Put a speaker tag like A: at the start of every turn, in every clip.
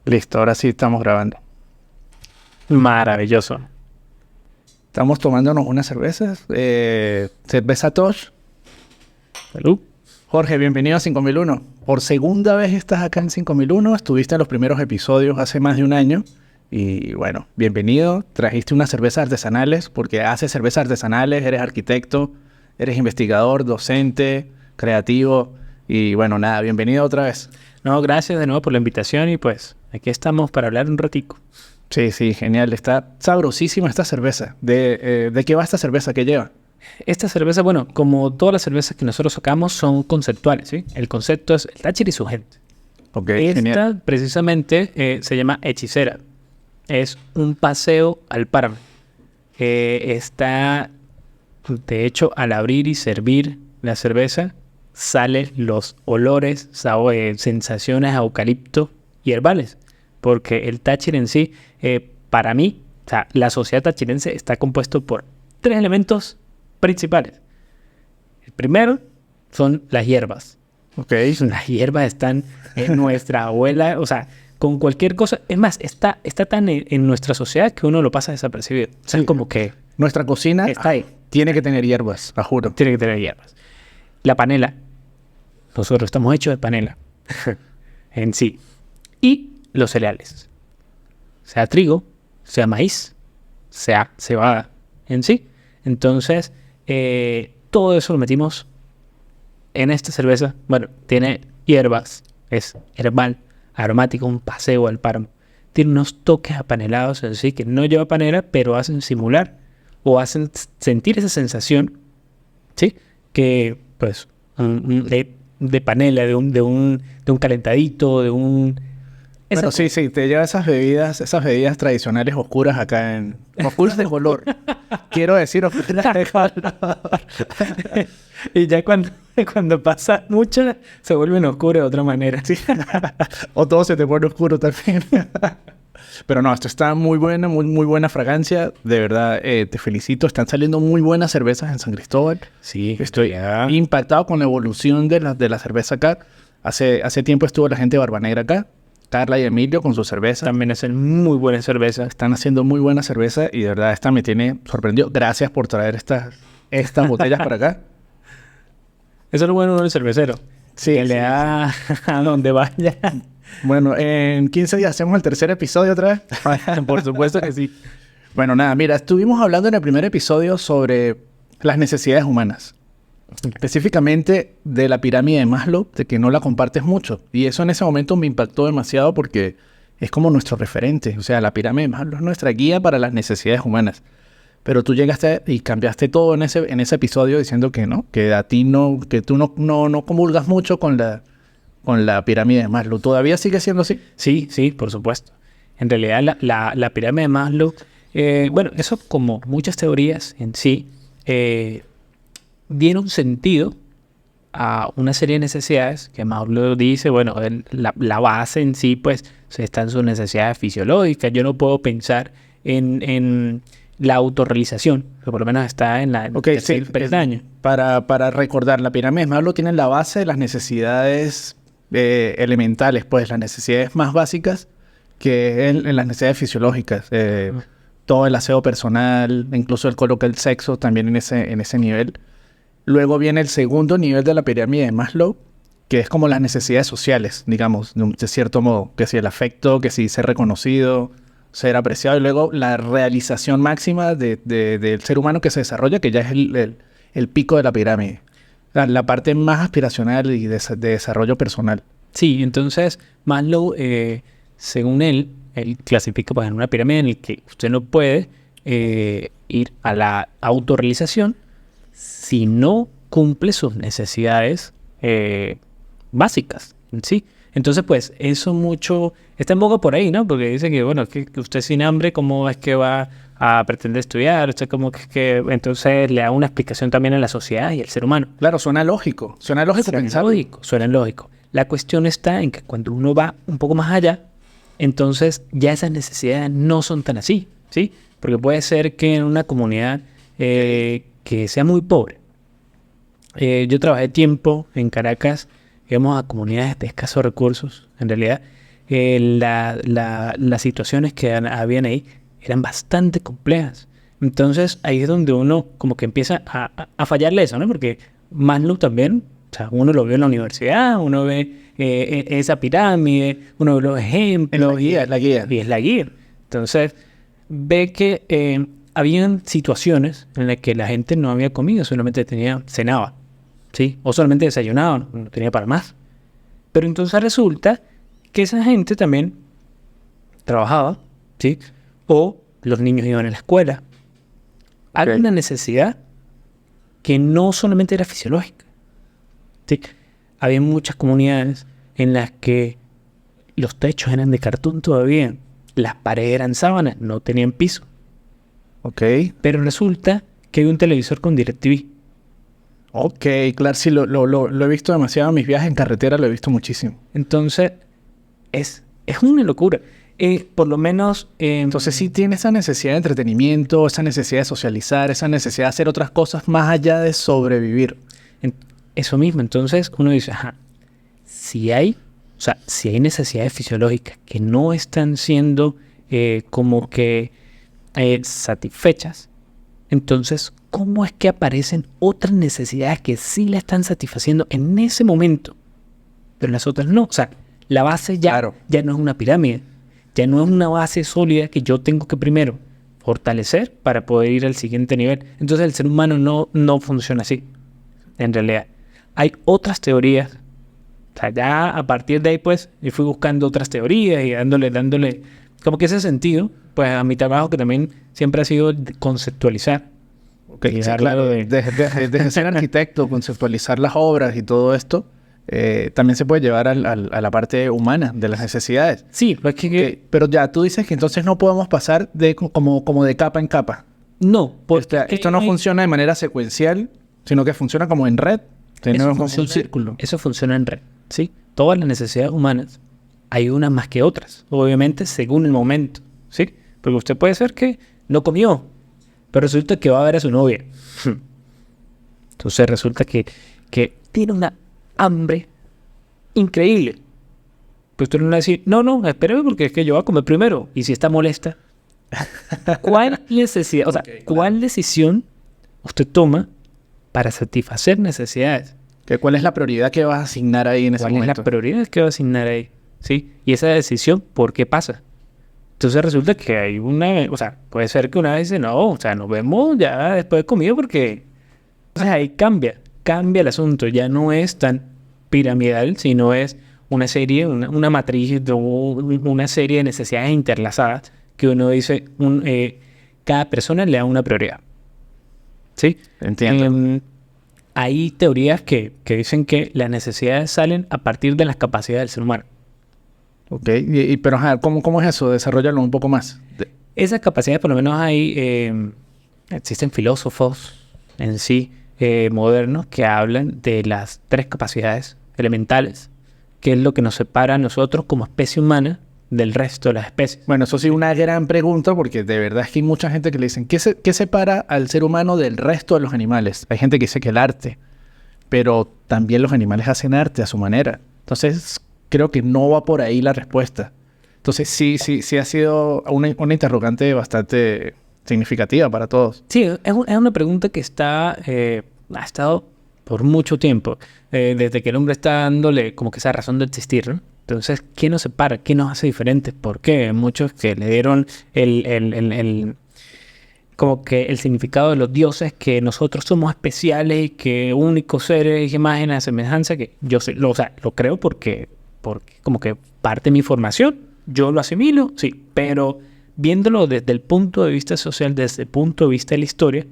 A: Listo, ahora sí estamos grabando.
B: Maravilloso.
A: Estamos tomándonos unas cervezas. Cerveza Tosh.
B: Salud.
A: Jorge, bienvenido a 5001. Por segunda vez estás acá en 5001. Estuviste en los primeros episodios hace más de un año. Y bueno, bienvenido. Trajiste unas cervezas artesanales porque haces cervezas artesanales, eres arquitecto, eres investigador, docente, creativo. Y bueno, nada, bienvenido otra vez.
B: No, gracias de nuevo por la invitación y pues aquí estamos para hablar un ratico.
A: Sí, genial. Está sabrosísima esta cerveza. ¿De qué va esta cerveza? ¿Qué lleva?
B: Esta cerveza, bueno, como todas las cervezas que nosotros sacamos son conceptuales, ¿sí? El concepto es el Táchira y su gente.
A: Ok,
B: Esta
A: genial.
B: precisamente se llama Hechicera. Es un paseo al páramo. Está, de hecho, al abrir y servir la cerveza, salen los olores, sensaciones a eucalipto y herbales. Porque el Táchira en sí, para mí, o sea, la sociedad tachirense está compuesto por tres elementos principales. El primero son las hierbas.
A: Ok.
B: Las hierbas están en nuestra abuela, o sea, con cualquier cosa. Es más, está tan en nuestra sociedad que uno lo pasa desapercibido. O sea,
A: Sí.
B: como que
A: Nuestra cocina
B: está ahí.
A: tiene que tener hierbas, lo juro.
B: Tiene que tener hierbas. La panela. Nosotros estamos hechos de panela en sí. Y los cereales. Sea trigo, sea maíz, sea cebada en sí. Entonces, todo eso lo metimos en esta cerveza. Bueno, tiene hierbas, es herbal, aromático, un paseo al páramo. Tiene unos toques apanelados en sí que no lleva panela, pero hacen simular o hacen sentir esa sensación, ¿sí? Que, pues, de panela, de un calentadito, de un...
A: Bueno, sí, te lleva esas bebidas tradicionales oscuras acá en... Oscuras de color. Quiero decir oscuras de color.
B: Y ya cuando pasa mucho, se vuelven oscuros de otra manera.
A: Sí. O todo se te pone oscuro también. Pero no, esto está muy buena, muy buena fragancia. De verdad, te felicito. Están saliendo muy buenas cervezas en San Cristóbal.
B: Sí,
A: Estoy impactado con la evolución de la cerveza acá. Hace tiempo estuvo la gente de Barba Negra acá. Carla y Emilio con su cerveza.
B: también hacen muy buenas cervezas.
A: Están haciendo muy buena cerveza y de verdad esta me tiene sorprendido. Gracias por traer estas botellas para acá.
B: Eso es lo bueno del cervecero.
A: Sí,
B: Que le da a donde vaya.
A: Bueno, en 15 días hacemos el tercer episodio otra vez.
B: Por supuesto que sí.
A: Bueno, nada, mira, estuvimos hablando en el primer episodio sobre las necesidades humanas. Específicamente de la pirámide de Maslow, de que no la compartes mucho. Y eso en ese momento me impactó demasiado porque es como nuestro referente. O sea, la pirámide de Maslow es nuestra guía para las necesidades humanas. Pero tú llegaste y cambiaste todo en ese episodio diciendo que no, que a ti no, que tú no comulgas mucho con la pirámide de Maslow. ¿Todavía sigue siendo así?
B: Sí, por supuesto. En realidad, la pirámide de Maslow, bueno, eso como muchas teorías en sí, dieron sentido a una serie de necesidades que Maslow dice, bueno, la base en sí, pues, está en sus necesidades fisiológicas. Yo no puedo pensar en la autorrealización, que por lo menos está en la peldaño.
A: Para recordar, la pirámide de Maslow tiene la base de las necesidades elementales, pues las necesidades más básicas que en las necesidades fisiológicas. Todo el aseo personal, incluso él coloca el sexo también en ese nivel. Luego viene el segundo nivel de la pirámide de Maslow, que es como las necesidades sociales, digamos, de cierto modo. Que si el afecto, que si ser reconocido, ser apreciado. Y luego la realización máxima del ser humano que se desarrolla, que ya es el pico de la pirámide. La parte más aspiracional y de desarrollo personal.
B: Sí, entonces Maslow, según él clasifica pues, en una pirámide en la que usted no puede ir a la autorrealización si no cumple sus necesidades básicas, ¿sí? Entonces, pues, eso mucho está en boga por ahí, ¿no? Porque dice que, bueno, que usted sin hambre, ¿cómo es que va a pretender estudiar? Usted como que entonces le da una explicación también a la sociedad y al ser humano.
A: Claro, suena lógico. Suena lógico pensar.
B: Suena lógico. La cuestión está en que cuando uno va un poco más allá, entonces ya esas necesidades no son tan así, ¿sí? Porque puede ser que en una comunidad que sea muy pobre. Yo trabajé tiempo en Caracas, digamos, a comunidades de escasos recursos, en realidad, las situaciones que habían ahí eran bastante complejas. Entonces ahí es donde uno como que empieza a fallarle eso, ¿no? Porque Maslow también, o sea, uno lo ve en la universidad, uno ve esa pirámide, uno ve los ejemplos.
A: Es la guía.
B: Y es la guía. Entonces ve que habían situaciones en las que la gente no había comido, solamente cenaba, ¿sí? O solamente desayunaba, no tenía para más. Pero entonces resulta que esa gente también trabajaba, ¿sí? O los niños iban a la escuela. Había una necesidad que no solamente era fisiológica, ¿sí? Había muchas comunidades en las que los techos eran de cartón todavía, las paredes eran sábanas, no tenían piso.
A: Ok.
B: Pero resulta que hay un televisor con DirecTV.
A: Ok, claro, sí, lo he visto demasiado en mis viajes en carretera, lo he visto muchísimo.
B: Entonces, es una locura. Por lo menos...
A: Entonces sí tiene esa necesidad de entretenimiento, esa necesidad de socializar, esa necesidad de hacer otras cosas más allá de sobrevivir.
B: Eso mismo. Entonces uno dice, ajá, si hay necesidades fisiológicas que no están siendo como que satisfechas, entonces, ¿cómo es que aparecen otras necesidades que sí la están satisfaciendo en ese momento, pero las otras no? O sea, la base ya no es una pirámide, ya no es una base sólida que yo tengo que primero fortalecer para poder ir al siguiente nivel. Entonces el ser humano no funciona así, en realidad. Hay otras teorías. O sea, ya a partir de ahí, pues, yo fui buscando otras teorías y dándole como que ese sentido, pues, a mi trabajo, que también siempre ha sido conceptualizar.
A: Okay, sí, claro, desde ser arquitecto, conceptualizar las obras y todo esto, también se puede llevar a la parte humana de las necesidades.
B: Sí, pues
A: pero ya, tú dices que entonces no podemos pasar como de capa en capa.
B: No, porque
A: esto no funciona de manera secuencial, sino que funciona como en red.
B: Eso como un círculo. Eso funciona en red, ¿sí? Todas las necesidades humanas, hay unas más que otras, obviamente según el momento, ¿sí? Porque usted puede ser que no comió, pero resulta que va a ver a su novia. Entonces resulta que tiene una hambre increíble. Pues usted no le va a decir, no, espérame porque es que yo voy a comer primero. Y si está molesta, ¿cuál necesidad, cuál decisión usted toma para satisfacer necesidades?
A: ¿Cuál es la prioridad que vas a asignar ahí en ese momento?
B: ¿Cuál es la prioridad que vas a asignar ahí? ¿Sí? Y esa decisión, ¿por qué pasa? Entonces resulta que hay puede ser que una vez dice, no, nos vemos ya después de comido porque... ahí cambia el asunto. Ya no es tan piramidal, sino es una serie, una matriz, una serie de necesidades interlazadas que uno dice, cada persona le da una prioridad. ¿Sí?
A: Entiendo.
B: Hay teorías que dicen que las necesidades salen a partir de las capacidades del ser humano.
A: Ok, pero ¿cómo es eso? Desarrollalo un poco más.
B: Esas capacidades, por lo menos existen filósofos en sí modernos que hablan de las 3 capacidades elementales, que es lo que nos separa a nosotros como especie humana del resto de las especies.
A: Bueno, eso sí, una gran pregunta, porque de verdad es que hay mucha gente que le dicen, ¿qué separa al ser humano del resto de los animales? Hay gente que dice que el arte, pero también los animales hacen arte a su manera. Entonces, creo que no va por ahí la respuesta. Entonces, sí ha sido una interrogante bastante significativa para todos.
B: Sí, es una pregunta que ha estado por mucho tiempo, desde que el hombre está dándole como que esa razón de existir, ¿no? Entonces, ¿qué nos separa? ¿Qué nos hace diferentes? ¿Por qué? Muchos que le dieron como que el significado de los dioses, que nosotros somos especiales y que únicos seres, imagen a semejanza, que yo lo creo porque como que parte de mi formación, yo lo asimilo, sí, pero viéndolo desde el punto de vista social, desde el punto de vista de la historia,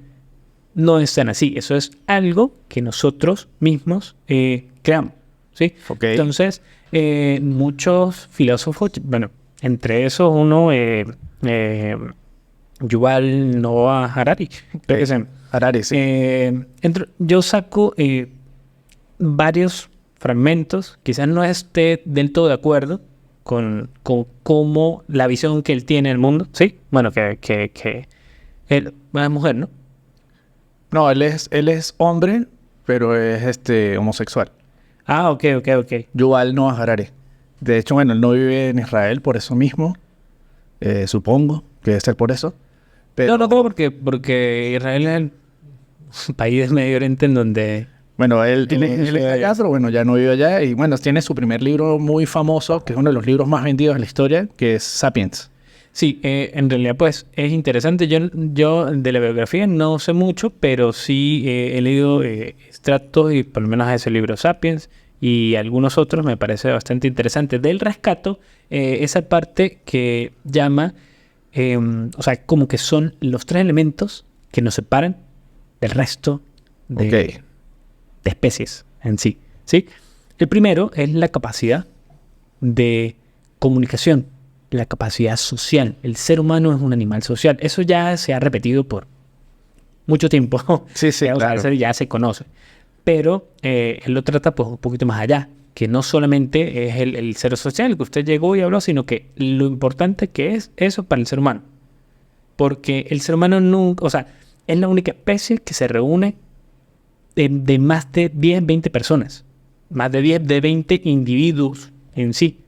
B: no es tan así. Eso es algo que nosotros mismos creamos, ¿sí?
A: Okay.
B: Entonces, muchos filósofos, bueno, entre esos uno, Yuval Noah Harari.
A: Harari, sí.
B: Yo saco varios fragmentos, quizás no esté del todo de acuerdo con cómo la visión que él tiene del mundo, ¿sí? Bueno, que él es mujer, ¿no?
A: No, él es hombre, pero es homosexual.
B: Ah, ok.
A: Yuval Noah Harari. De hecho, bueno, él no vive en Israel por eso mismo. Supongo que debe ser por eso. Pero,
B: No, porque Israel es el país del Medio Oriente en donde...
A: bueno, él es de allá, pero bueno, ya no vive allá. Y bueno, tiene su primer libro muy famoso, que es uno de los libros más vendidos de la historia, que es Sapiens.
B: Sí, en realidad pues es interesante. Yo de la biografía no sé mucho, pero sí he leído extractos y por lo menos ese libro Sapiens y algunos otros me parece bastante interesante. Del rescato, esa parte que llama, o sea, como que son los 3 elementos que nos separan del resto de,
A: Ok.
B: de especies en sí, ¿sí? El primero es la capacidad de comunicación, la capacidad social. El ser humano es un animal social. Eso ya se ha repetido por mucho tiempo.
A: Sí, sí,
B: O sea,
A: claro.
B: eso ya se conoce. Pero él lo trata pues un poquito más allá, que no solamente es el ser social que usted llegó y habló, sino que lo importante que es eso para el ser humano. Porque el ser humano nunca, o sea, es la única especie que se reúne de más de 10, 20 personas. Más de 10, de 20 individuos en sí.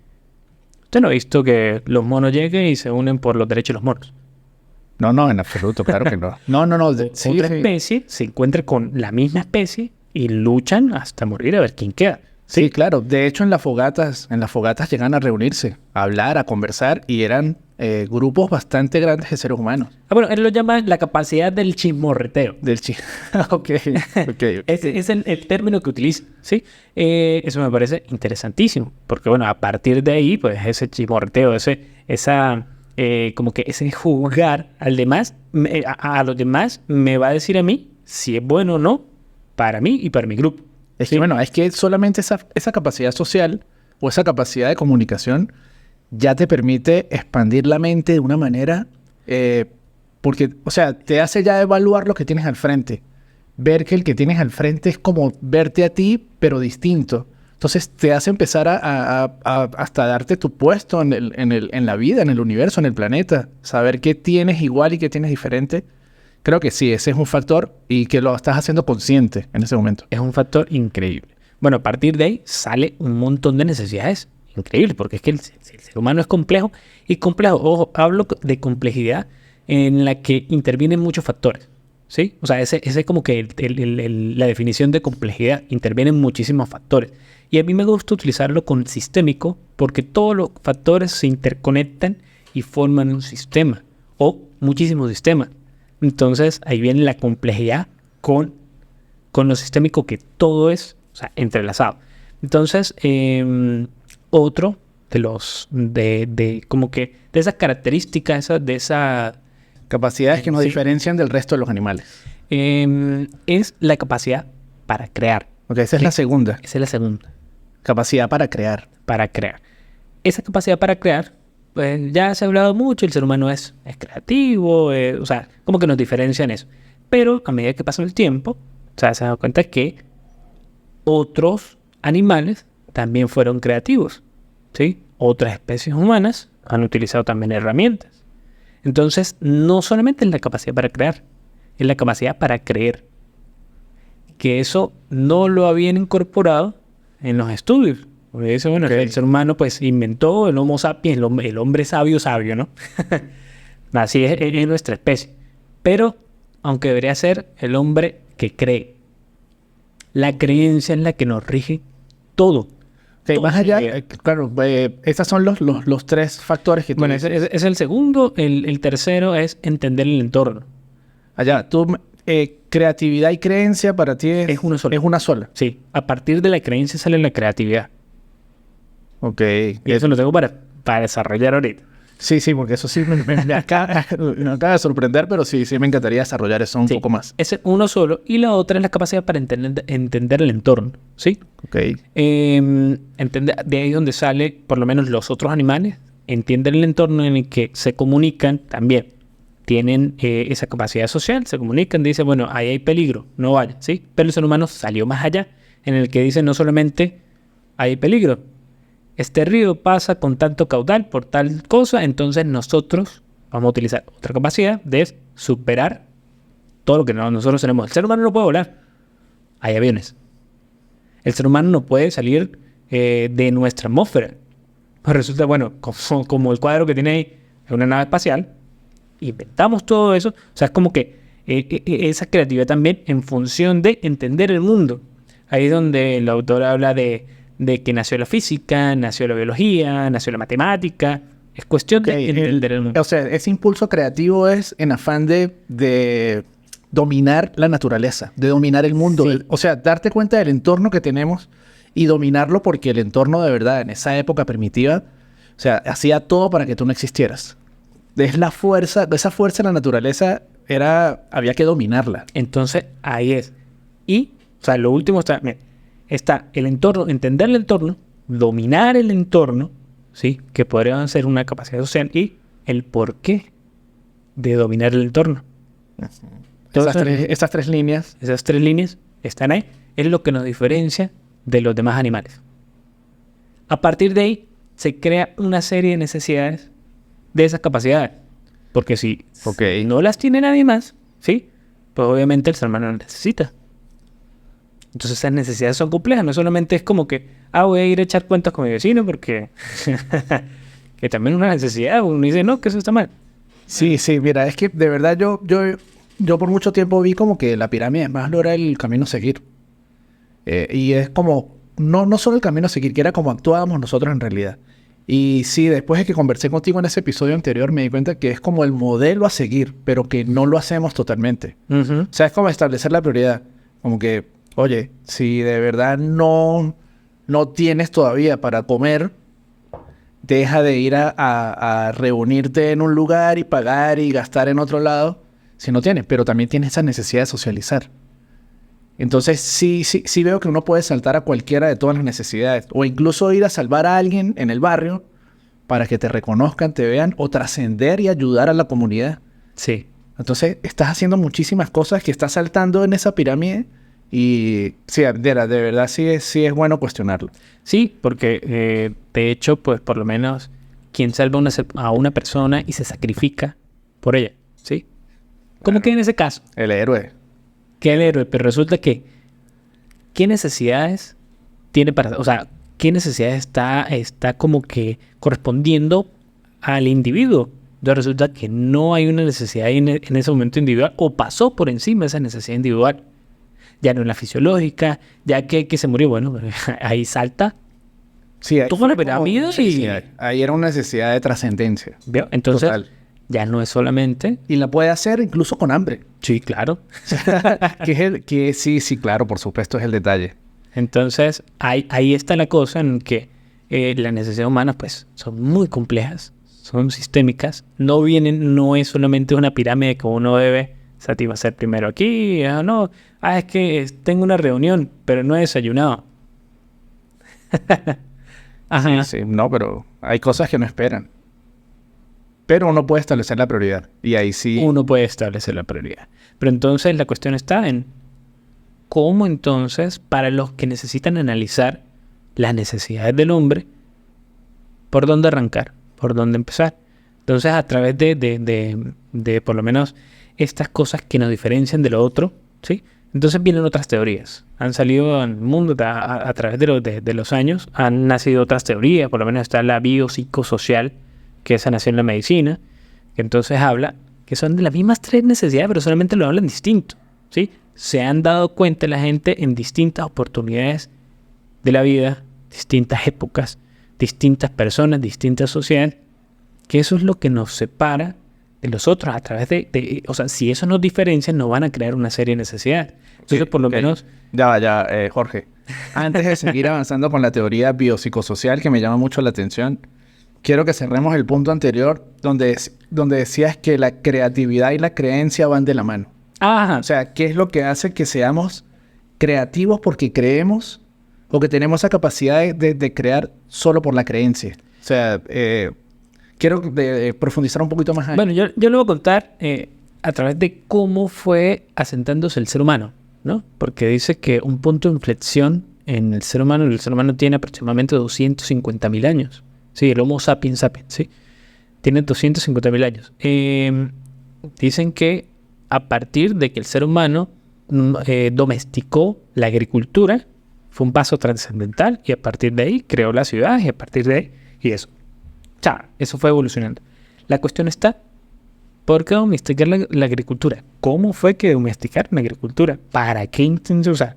B: Usted no ha visto que los monos lleguen y se unen por los derechos de los monos.
A: No, no, en absoluto, claro que no. No, no, no. Sí,
B: Otra
A: sí.
B: especie se encuentra con la misma especie y luchan hasta morir a ver quién queda.
A: Sí, claro. De hecho, en las fogatas llegan a reunirse, a hablar, a conversar, y eran grupos bastante grandes de seres humanos.
B: Bueno, él lo llama la capacidad del chismorreteo.
A: Del chi. Ok, ok.
B: Ese es el término que utiliza, ¿sí? Eso me parece interesantísimo, porque bueno, a partir de ahí, pues ese chismorreteo, como que ese juzgar al demás, a los demás, me va a decir a mí si es bueno o no para mí y para mi grupo.
A: Es
B: ¿sí?
A: que, bueno, es que solamente esa capacidad social o esa capacidad de comunicación ya te permite expandir la mente de una manera, porque, o sea, te hace ya evaluar lo que tienes al frente. Ver que el que tienes al frente es como verte a ti, pero distinto. Entonces te hace empezar hasta darte tu puesto en la vida, en el universo, en el planeta. Saber qué tienes igual y qué tienes diferente. Creo que sí, ese es un factor y que lo estás haciendo consciente en ese momento.
B: Es un factor increíble. Bueno, a partir de ahí sale un montón de necesidades increíbles, porque es que el ser humano es complejo y complejo. Ojo, hablo de complejidad en la que intervienen muchos factores, ¿sí? O sea, ese es como que la definición de complejidad. Intervienen muchísimos factores. Y a mí me gusta utilizarlo con sistémico porque todos los factores se interconectan y forman un sistema o muchísimos sistemas. Entonces, ahí viene la complejidad con lo sistémico, que todo es, o sea, entrelazado. Entonces, otro de los, como que, de esas características, de esa...
A: Capacidades que nos
B: Sí.
A: diferencian del resto de los animales.
B: es la capacidad para crear.
A: Ok, esa es la segunda.
B: Esa es la segunda,
A: Capacidad para crear.
B: para crear. Esa capacidad para crear, pues ya se ha hablado mucho, el ser humano es creativo, o sea, como que nos diferencia en eso. Pero a medida que pasa el tiempo, o sea, se ha dado cuenta que otros animales también fueron creativos, ¿sí? Otras especies humanas han utilizado también herramientas. Entonces, no solamente es la capacidad para crear, es la capacidad para creer. Que eso no lo habían incorporado en los estudios. Porque dice, bueno,
A: Ok.
B: el ser humano pues inventó el Homo sapiens, el hombre sabio, ¿no? Así es nuestra especie. Pero, aunque debería ser el hombre que cree, la creencia es la que nos rige todo.
A: Ok,
B: Todo
A: más allá,
B: sigue.
A: claro, estos son los tres factores que tú
B: Bueno,
A: dices.
B: ese es el segundo. El tercero es entender el entorno.
A: Allá, creatividad y creencia para ti
B: Es una sola.
A: Es una sola.
B: Sí, a partir de la creencia sale la creatividad.
A: Ok.
B: Y eso lo tengo para desarrollar ahorita.
A: Sí, sí, porque eso sí me acaba de sorprender, pero sí, sí me encantaría desarrollar eso un
B: Sí,
A: poco más.
B: ese es uno solo. Y la otra es la capacidad para entender el entorno. ¿Sí?
A: Ok.
B: De ahí donde sale, por lo menos los otros animales, entienden el entorno en el que se comunican también. Tienen esa capacidad social, se comunican, dicen, bueno, ahí hay peligro, no vaya, ¿sí? Pero el ser humano salió más allá, en el que dice no solamente hay peligro, este río pasa con tanto caudal por tal cosa, entonces nosotros vamos a utilizar otra capacidad de superar todo lo que nosotros tenemos. El ser humano no puede volar, hay aviones. El ser humano no puede salir de nuestra atmósfera, Pues resulta, bueno, como el cuadro que tiene ahí es una nave espacial, inventamos todo eso. O sea, es como que esa creatividad también en función de entender el mundo. Ahí es donde el autor habla de que nació la física, nació la biología, nació la matemática. Es cuestión de entender el mundo.
A: O sea, ese impulso creativo es en afán de dominar la naturaleza, de dominar el mundo.
B: Sí.
A: O sea, darte cuenta del entorno que tenemos y dominarlo porque el entorno de verdad en esa época primitiva, o sea, hacía todo para que tú no existieras. Es la fuerza, esa fuerza de la naturaleza había que dominarla.
B: Entonces, ahí es. Y, o sea, lo último está el entorno, entender el entorno, dominar el entorno, ¿sí? Que podría ser una capacidad social y el porqué de dominar el entorno.
A: Esas tres líneas.
B: Esas tres líneas están ahí. Es lo que nos diferencia de los demás animales. A partir de ahí, se crea una serie de necesidades de esas capacidades. Porque si no las tiene nadie más, ¿sí? Pues obviamente el ser humano las necesita. Entonces esas necesidades son complejas. No solamente es como que, voy a ir a echar cuentas con mi vecino porque... que también es una necesidad. Uno dice, no, que eso está mal.
A: Sí, mira, es que de verdad yo por mucho tiempo vi como que la pirámide de Maslow era el camino a seguir. Y es como, no solo el camino a seguir, que era como actuábamos nosotros en realidad. Y sí, después de que conversé contigo en ese episodio anterior, me di cuenta que es como el modelo a seguir, pero que no lo hacemos totalmente.
B: Uh-huh.
A: O sea, es como establecer la prioridad. Como que, oye, si de verdad no tienes todavía para comer, deja de ir a reunirte en un lugar y pagar y gastar en otro lado si no tienes, pero también tienes esa necesidad de socializar. Entonces sí veo que uno puede saltar a cualquiera de todas las necesidades o incluso ir a salvar a alguien en el barrio para que te reconozcan, te vean o trascender y ayudar a la comunidad.
B: Sí.
A: Entonces estás haciendo muchísimas cosas que estás saltando en esa pirámide y sí, de verdad sí es bueno cuestionarlo.
B: Sí, porque de hecho, pues por lo menos quien salva a una persona y se sacrifica por ella, ¿sí? ¿Cómo que en ese caso?
A: El héroe.
B: Que el héroe, pero resulta que ¿qué necesidades tiene para... O sea, ¿qué necesidades está como que correspondiendo al individuo? Entonces resulta que no hay una necesidad en ese momento individual o pasó por encima de esa necesidad individual. Ya no es la fisiológica, ya que se murió, bueno, ahí salta.
A: Sí,
B: toda la pirámide
A: sí, ahí era una necesidad de trascendencia.
B: ¿Vio? Entonces,
A: total.
B: Ya no es solamente...
A: Y la puede hacer incluso con hambre.
B: Sí, claro.
A: Sí, claro, por supuesto, es el detalle.
B: Entonces, ahí está la cosa en que las necesidades humanas, pues, son muy complejas, son sistémicas. No es solamente una pirámide que uno debe satisfacer primero aquí. Es que tengo una reunión, pero no he desayunado.
A: Ajá. Sí, no, pero hay cosas que no esperan. Pero uno puede establecer la prioridad. Y ahí sí...
B: Uno puede establecer la prioridad. Pero entonces la cuestión está en cómo entonces, para los que necesitan analizar las necesidades del hombre, por dónde arrancar, por dónde empezar. Entonces, a través de por lo menos estas cosas que nos diferencian de lo otro, ¿sí? Entonces vienen otras teorías. Han salido al mundo a través de los años, han nacido otras teorías, por lo menos está la biopsicosocial, que esa nació en la medicina, que entonces habla que son de las mismas tres necesidades, pero solamente lo hablan distinto, ¿sí? Se han dado cuenta la gente en distintas oportunidades de la vida, distintas épocas, distintas personas, distintas sociedades, que eso es lo que nos separa de los otros a través o sea, si eso nos diferencia, nos van a crear una serie de necesidades. Entonces, por lo menos...
A: Jorge. Antes de seguir avanzando con la teoría biopsicosocial, que me llama mucho la atención, quiero que cerremos el punto anterior donde decías que la creatividad y la creencia van de la mano.
B: Ajá.
A: O sea, ¿qué es lo que hace que seamos creativos porque creemos o que tenemos esa capacidad de crear solo por la creencia? O sea, quiero profundizar un poquito más ahí.
B: Bueno, yo le voy a contar a través de cómo fue asentándose el ser humano, ¿no? Porque dice que un punto de inflexión en el ser humano tiene aproximadamente 250.000 años. Sí, el Homo sapiens sapiens, ¿sí? Tiene 250.000 años. Dicen que a partir de que el ser humano domesticó la agricultura, fue un paso trascendental y a partir de ahí creó la ciudad y a partir de ahí y eso. O sea, eso fue evolucionando. La cuestión está, ¿por qué domesticar la agricultura? ¿Cómo fue que domesticaron la agricultura? ¿Para qué intención? O sea,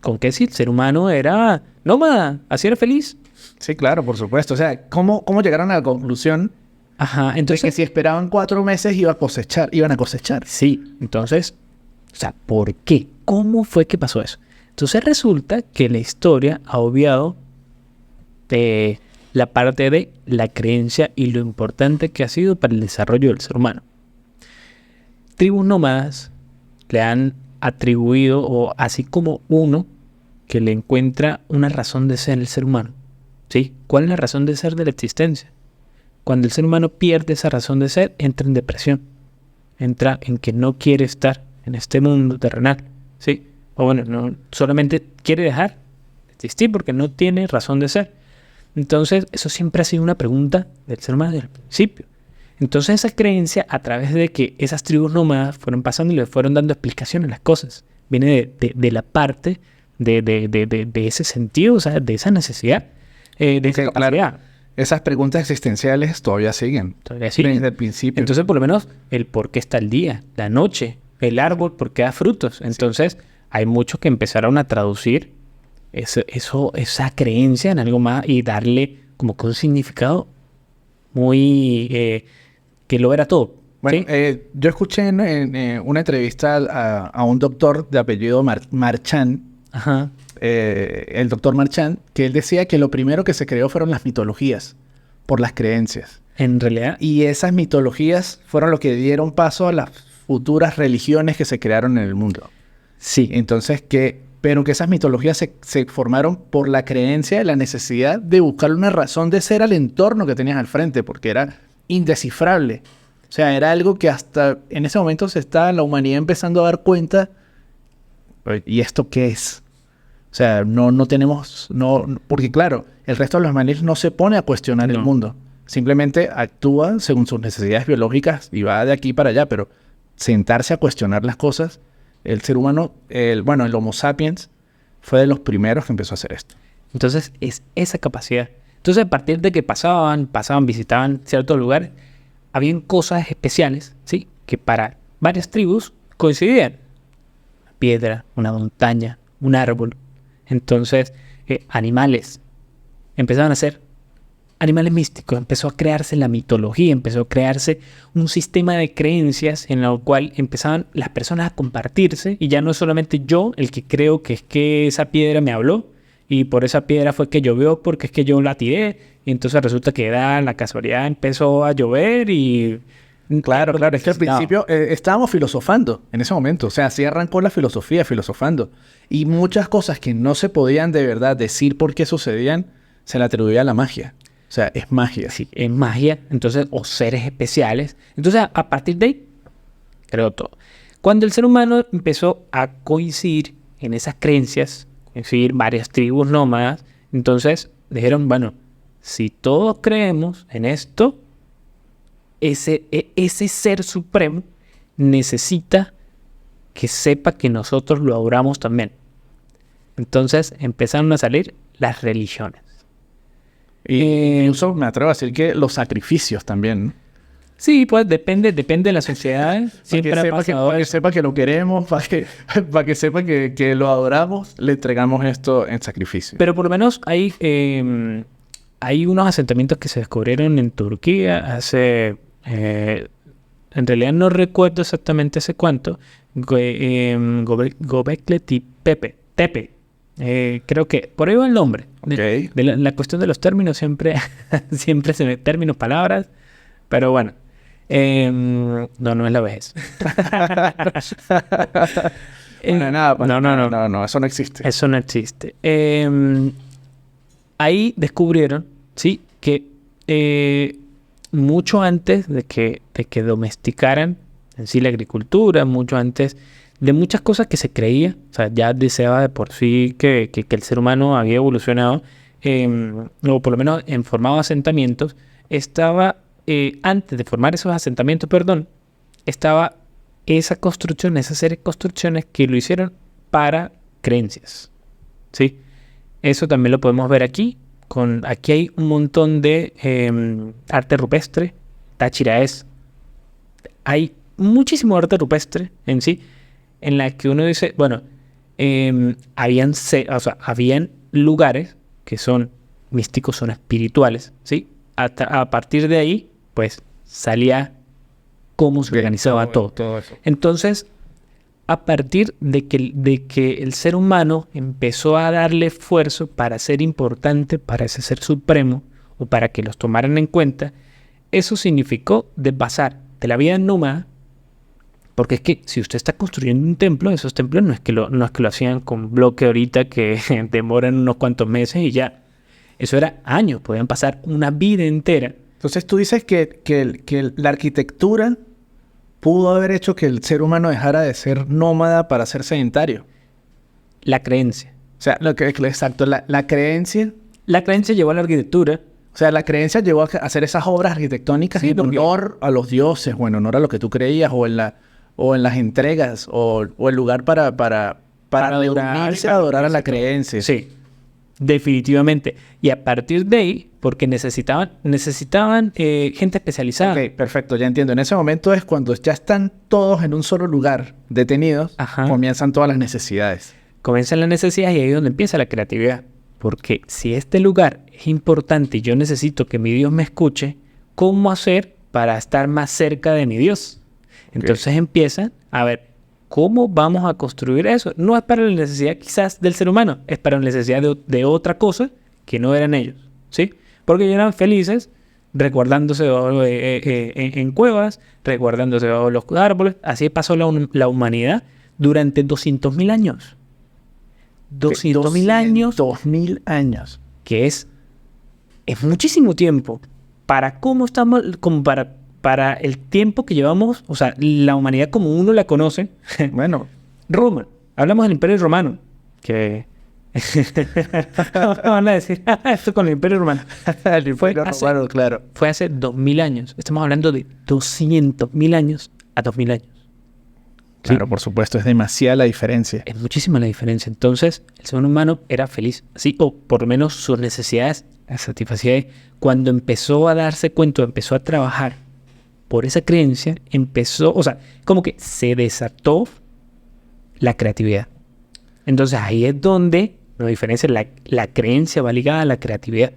B: ¿con qué si el ser humano era nómada? ¿Así era feliz?
A: Sí, claro, por supuesto. O sea, ¿cómo llegaron a la conclusión
B: Ajá,
A: de
B: entonces...
A: que si esperaban 4 meses iban a cosechar?
B: Sí, entonces, o sea, ¿por qué? ¿Cómo fue que pasó eso? Entonces resulta que la historia ha obviado la parte de la creencia y lo importante que ha sido para el desarrollo del ser humano. Tribus nómadas le han atribuido, o así como uno que le encuentra una razón de ser el ser humano. ¿Sí? ¿Cuál es la razón de ser de la existencia? Cuando el ser humano pierde esa razón de ser, entra en depresión. Entra en que no quiere estar en este mundo terrenal. ¿Sí? O bueno, no solamente quiere dejar de existir porque no tiene razón de ser. Entonces, eso siempre ha sido una pregunta del ser humano desde el principio. Entonces, esa creencia, a través de que esas tribus nómadas fueron pasando y le fueron dando explicaciones a las cosas, viene de la parte de ese sentido, o sea, de esa necesidad, de esa capacidad.
A: Claro, esas preguntas existenciales todavía siguen.
B: Todavía sí.
A: Desde el principio.
B: Entonces, por lo menos, el por qué está el día, la noche, el árbol, por qué da frutos. Entonces, hay muchos que empezaron a traducir esa creencia en algo más y darle como que un significado muy que lo era todo.
A: Bueno,
B: ¿sí?
A: yo escuché en una entrevista a un doctor de apellido Marchand,
B: Ajá.
A: el doctor Marchand, que él decía que lo primero que se creó fueron las mitologías, por las creencias.
B: En realidad.
A: Y esas mitologías fueron lo que dieron paso a las futuras religiones que se crearon en el mundo.
B: Sí.
A: Entonces, pero que esas mitologías se formaron por la creencia de la necesidad de buscar una razón de ser al entorno que tenías al frente, porque era indescifrable. O sea, era algo que hasta en ese momento se está la humanidad empezando a dar cuenta. ¿Y esto qué es? O sea, no tenemos... porque claro, el resto de los animales no se pone a cuestionar el mundo. Simplemente actúa según sus necesidades biológicas y va de aquí para allá, pero sentarse a cuestionar las cosas... El ser humano, el Homo sapiens, fue de los primeros que empezó a hacer esto.
B: Entonces, es esa capacidad. Entonces, a partir de que pasaban, visitaban ciertos lugares, habían cosas especiales, ¿sí? Que para varias tribus coincidían. Una piedra, una montaña, un árbol. Entonces, animales. Empezaban a ser animales místicos, empezó a crearse la mitología, empezó a crearse un sistema de creencias en el cual empezaban las personas a compartirse y ya no es solamente yo el que creo que es que esa piedra me habló y por esa piedra fue que llovió porque es que yo la tiré y entonces resulta que la casualidad empezó a llover y...
A: Claro, es que al principio estábamos filosofando en ese momento, o sea, así arrancó la filosofía, filosofando y muchas cosas que no se podían de verdad decir por qué sucedían, se le atribuía a la magia. O sea, es magia.
B: Sí, es magia. Entonces, o seres especiales. Entonces, a partir de ahí, creo todo. Cuando el ser humano empezó a coincidir en esas creencias, coincidir varias tribus nómadas, entonces dijeron, bueno, si todos creemos en esto, ese ser supremo necesita que sepa que nosotros lo adoramos también. Entonces, empezaron a salir las religiones.
A: Incluso me atrevo a decir que los sacrificios también, ¿no?
B: Sí, pues depende de la sociedad. Siempre
A: para que sepa que lo queremos, para que sepa que lo adoramos, le entregamos esto en sacrificio.
B: Pero por lo menos hay unos asentamientos que se descubrieron en Turquía hace... en realidad no recuerdo exactamente hace cuánto. Göbekli Tepe. Creo que por ahí va el nombre.
A: Okay.
B: La cuestión de los términos siempre se me términos, palabras, pero bueno. No es la vejez.
A: No, eso no existe.
B: Eso no existe. Ahí descubrieron, sí, que mucho antes de que domesticaran en sí la agricultura, mucho antes de muchas cosas que se creía, o sea, ya deseaba de por sí que el ser humano había evolucionado, o por lo menos en formado asentamientos, estaba, antes de formar esos asentamientos, estaba esa construcción, esas series de construcciones que lo hicieron para creencias, ¿sí? Eso también lo podemos ver aquí, Aquí hay un montón de arte rupestre, Táchira es. Hay muchísimo arte rupestre en sí, en la que uno dice, bueno, habían lugares que son místicos, son espirituales, ¿sí? A partir de ahí, pues, salía cómo se organizaba todo
A: eso.
B: Entonces, a partir de que el ser humano empezó a darle esfuerzo para ser importante, para ese ser supremo, o para que los tomaran en cuenta, eso significó de pasar de la vida nómada, porque es que si usted está construyendo un templo, esos templos no es que lo hacían con bloque ahorita que demoran unos cuantos meses y ya. Eso era años, podían pasar una vida entera.
A: Entonces tú dices que la arquitectura pudo haber hecho que el ser humano dejara de ser nómada para ser sedentario.
B: La creencia.
A: O sea, exacto, la creencia.
B: La creencia llevó a la arquitectura.
A: O sea, la creencia llevó a hacer esas obras arquitectónicas en honor a los dioses, o en honor a lo que tú creías, o en las entregas, o el lugar para adorar a la creencia.
B: Sí, definitivamente. Y a partir de ahí, porque necesitaban gente especializada.
A: Ok, perfecto, ya entiendo. En ese momento es cuando ya están todos en un solo lugar detenidos, comienzan todas las necesidades.
B: Comienzan las necesidades y ahí es donde empieza la creatividad. Porque si este lugar es importante y yo necesito que mi Dios me escuche, ¿cómo hacer para estar más cerca de mi Dios? Entonces empiezan a ver, ¿cómo vamos a construir eso? No es para la necesidad quizás del ser humano, es para la necesidad de otra cosa que no eran ellos, ¿sí? Porque ellos eran felices resguardándose en cuevas, resguardándose bajo los árboles. Así pasó la humanidad durante 200.000 años. 200.000 años.
A: 2.000 años.
B: Que es muchísimo tiempo. Para cómo estamos, como para el tiempo que llevamos, o sea, la humanidad como uno la conoce.
A: Bueno,
B: Roma. Hablamos del Imperio Romano. Que van a decir, esto con el Imperio Romano. Fue hace 2.000 años. Estamos hablando de 200.000 años a 2.000 años.
A: Claro, por supuesto, es demasiada la diferencia.
B: Es muchísima la diferencia. Entonces, el ser humano era feliz, ¿sí? O por lo menos sus necesidades las satisfacía. Cuando empezó a darse cuenta, empezó a trabajar por esa creencia, como que se desató la creatividad. Entonces, ahí es donde la diferencia, la creencia va ligada a la creatividad.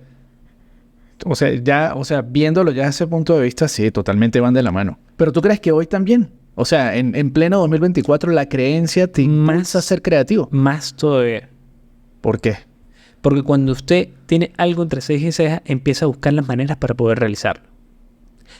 A: O sea, viéndolo ya desde ese punto de vista, sí, totalmente van de la mano. Pero ¿tú crees que hoy también? O sea, en pleno 2024 la creencia te impulsa a ser creativo.
B: Más todavía.
A: ¿Por qué?
B: Porque cuando usted tiene algo entre ceja y ceja, empieza a buscar las maneras para poder realizarlo.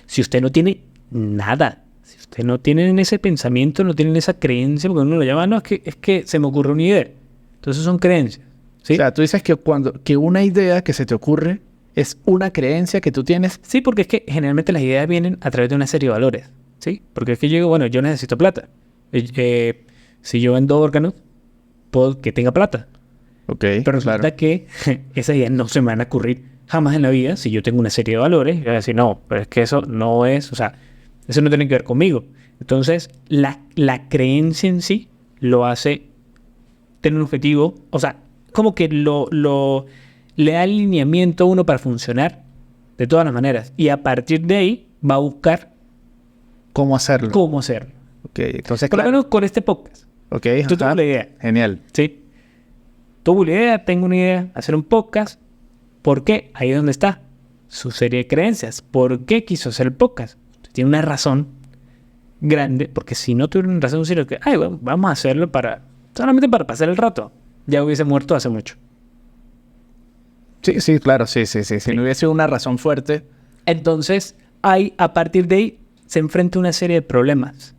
B: Si usted no tiene nada, si usted no tiene ese pensamiento, no tiene esa creencia, porque uno lo llama, no, es que se me ocurre una idea. Entonces son creencias, ¿sí?
A: O sea, tú dices que una idea que se te ocurre es una creencia que tú tienes.
B: Sí, porque es que generalmente las ideas vienen a través de una serie de valores. ¿Sí? Porque es que yo necesito plata. Si yo vendo órganos, puedo que tenga plata.
A: Ok,
B: pero resulta que esas ideas no se me van a ocurrir jamás en la vida si yo tengo una serie de valores. Yo voy a decir, no, pero es que eso no es, o sea, eso no tiene que ver conmigo. Entonces, la creencia en sí lo hace tener un objetivo, o sea, como que le da alineamiento a uno para funcionar de todas las maneras. Y a partir de ahí va a buscar
A: ¿cómo hacerlo? Ok, entonces,
B: por lo menos con este podcast.
A: Ok,
B: tú tuve la idea.
A: Genial.
B: Sí. Tuve la idea, tengo una idea, hacer un podcast. ¿Por qué? Ahí es donde está su serie de creencias. ¿Por qué quiso hacer el podcast? Usted tiene una razón grande, porque si no tuviera una razón, sino que, bueno, vamos a hacerlo solamente para pasar el rato. Ya hubiese muerto hace mucho.
A: Sí, claro, sí. Si no hubiese una razón fuerte.
B: Entonces, a partir de ahí, se enfrenta a una serie de problemas.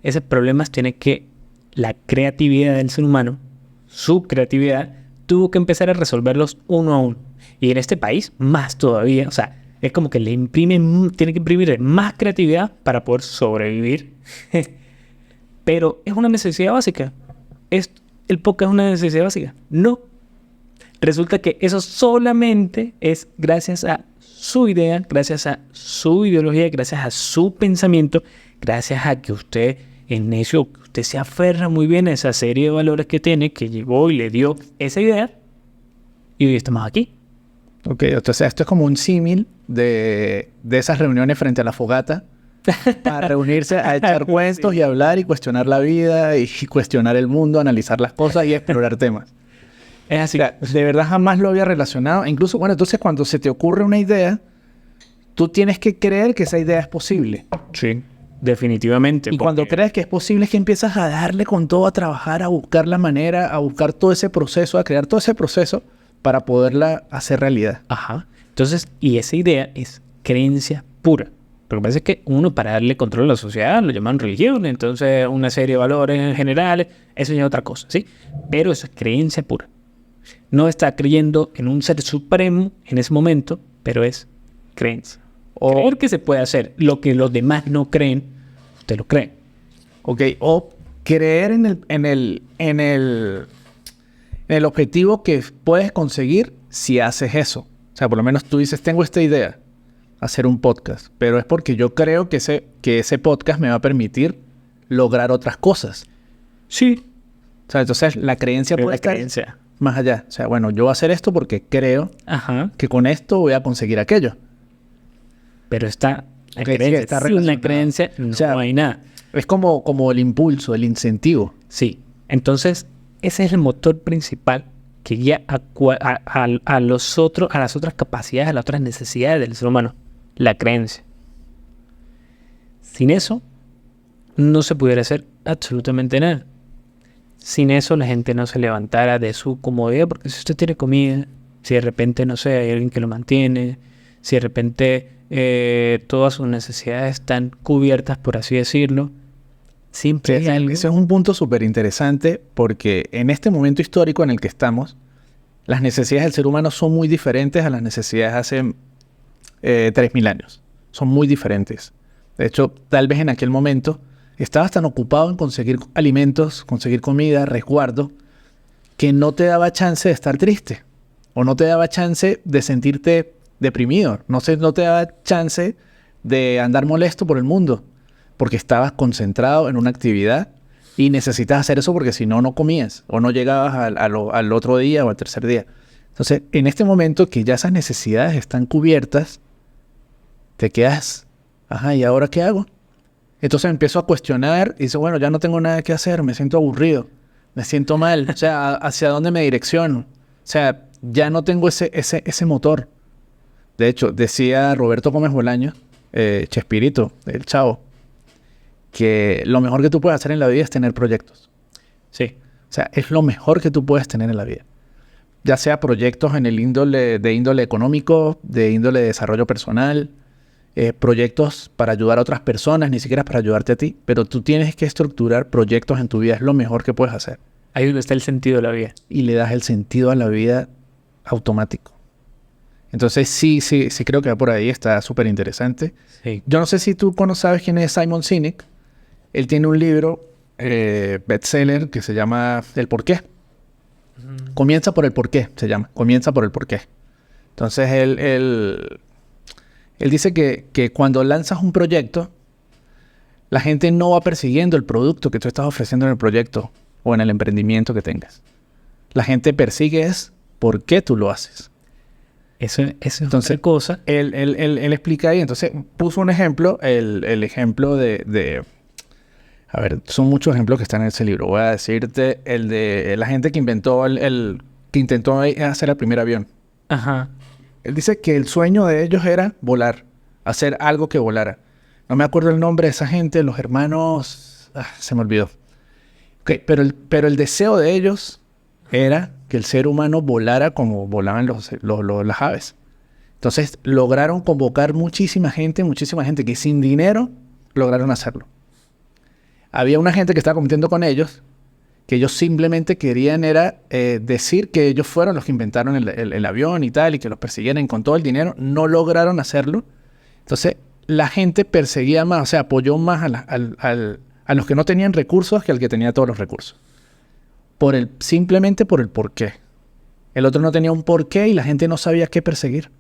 B: Esos problemas tienen que la creatividad del ser humano, su creatividad, tuvo que empezar a resolverlos uno a uno. Y en este país, más todavía. O sea, es como que tiene que imprimir más creatividad para poder sobrevivir. Pero es una necesidad básica. ¿El podcast es una necesidad básica? No. Resulta que eso solamente es gracias a su idea, gracias a su ideología, gracias a su pensamiento, gracias a que usted es necio, que usted se aferra muy bien a esa serie de valores que tiene, que llegó y le dio esa idea, y hoy estamos aquí.
A: Ok, entonces esto es como un símil de esas reuniones frente a la fogata para reunirse a echar cuentos y hablar y cuestionar la vida y cuestionar el mundo, analizar las cosas y explorar temas.
B: Es así.
A: O sea, de verdad jamás lo había relacionado. Incluso, bueno, entonces cuando se te ocurre una idea, tú tienes que creer que esa idea es posible.
B: Sí, definitivamente.
A: Y cuando
B: porque-
A: crees que es posible es que empiezas a darle con todo, a trabajar, a buscar la manera, a buscar todo ese proceso, a crear todo ese proceso para poderla hacer realidad.
B: Ajá. Entonces, y esa idea es creencia pura. Lo que pasa es que uno, para darle control a la sociedad, lo llaman religión, entonces una serie de valores generales, eso ya es otra cosa, ¿sí? Pero eso es creencia pura. No está creyendo en un ser supremo en ese momento, pero es creencia.
A: O,
B: Creer que se puede hacer lo que los demás no creen, usted lo cree.
A: ok, o creer en el objetivo que puedes conseguir si haces eso. O sea, por lo menos tú dices, tengo esta idea, hacer un podcast, pero es porque yo creo que ese podcast me va a permitir lograr otras cosas.
B: Sí,
A: O sea, entonces la creencia
B: pero
A: puede
B: la
A: estar
B: creencia.
A: más allá. O sea, bueno, yo voy a hacer esto porque creo
B: Ajá.
A: que con esto voy a conseguir aquello.
B: Pero está la
A: Ok, sí,
B: creencia.
A: está
B: Sin una
A: relacionado.
B: creencia no
A: O sea,
B: hay nada.
A: Es como el impulso, el incentivo.
B: Sí. Entonces, ese es el motor principal que guía a las otras capacidades, a las otras necesidades del ser humano. La creencia. Sin eso, no se pudiera hacer absolutamente nada. Sin eso, la gente no se levantara de su comodidad, porque si usted tiene comida, si de repente, no sé, hay alguien que lo mantiene, si de repente todas sus necesidades están cubiertas, por así decirlo, siempre hay algo.
A: Ese es un punto súper interesante porque en este momento histórico en el que estamos, las necesidades del ser humano son muy diferentes a las necesidades hace 3.000 años. Son muy diferentes. De hecho, tal vez en aquel momento estabas tan ocupado en conseguir alimentos, conseguir comida, resguardo, que no te daba chance de estar triste. O no te daba chance de sentirte deprimido. No te daba chance de andar molesto por el mundo. Porque estabas concentrado en una actividad y necesitas hacer eso porque si no, no comías. O no llegabas al otro día o al tercer día. Entonces, en este momento que ya esas necesidades están cubiertas, te quedas, ajá, ¿y ahora qué hago? Entonces empiezo a cuestionar y dice, bueno, ya no tengo nada que hacer, me siento aburrido, me siento mal, o sea, ¿hacia dónde me direcciono? O sea, ya no tengo ese motor. De hecho, decía Roberto Gómez Bolaño, Chespirito, el Chavo, que lo mejor que tú puedes hacer en la vida es tener proyectos.
B: Sí.
A: O sea, es lo mejor que tú puedes tener en la vida. Ya sea proyectos en el de índole económico, de índole de desarrollo personal, proyectos para ayudar a otras personas, ni siquiera para ayudarte a ti, pero tú tienes que estructurar proyectos en tu vida, es lo mejor que puedes hacer.
B: Ahí es donde está el sentido de la vida.
A: Y le das el sentido a la vida automático. Entonces sí creo que va por ahí, está súper interesante.
B: Sí.
A: Yo no sé si tú sabes quién es Simon Sinek. Él tiene un libro bestseller que se llama El Porqué. Comienza por el porqué, se llama. Comienza por el porqué. Entonces él dice que cuando lanzas un proyecto, la gente no va persiguiendo el producto que tú estás ofreciendo en el proyecto o en el emprendimiento que tengas. La gente persigue es por qué tú lo haces.
B: Eso es
A: Entonces,
B: otra cosa.
A: Él explica ahí. Entonces puso un ejemplo, el ejemplo de... A ver, son muchos ejemplos que están en ese libro. Voy a decirte el de la gente que inventó que intentó hacer el primer avión.
B: Ajá.
A: Él dice que el sueño de ellos era volar, hacer algo que volara. No me acuerdo el nombre de esa gente, los hermanos... se me olvidó. Okay, pero el deseo de ellos era que el ser humano volara como volaban las aves. Entonces lograron convocar muchísima gente que sin dinero lograron hacerlo. Había una gente que estaba compitiendo con ellos, que ellos simplemente querían era decir que ellos fueron los que inventaron el avión y tal, y que los persiguieran con todo el dinero. No lograron hacerlo. Entonces, la gente perseguía más, o sea, apoyó más a los que no tenían recursos que al que tenía todos los recursos. Simplemente por el porqué. El otro no tenía un porqué y la gente no sabía qué perseguir.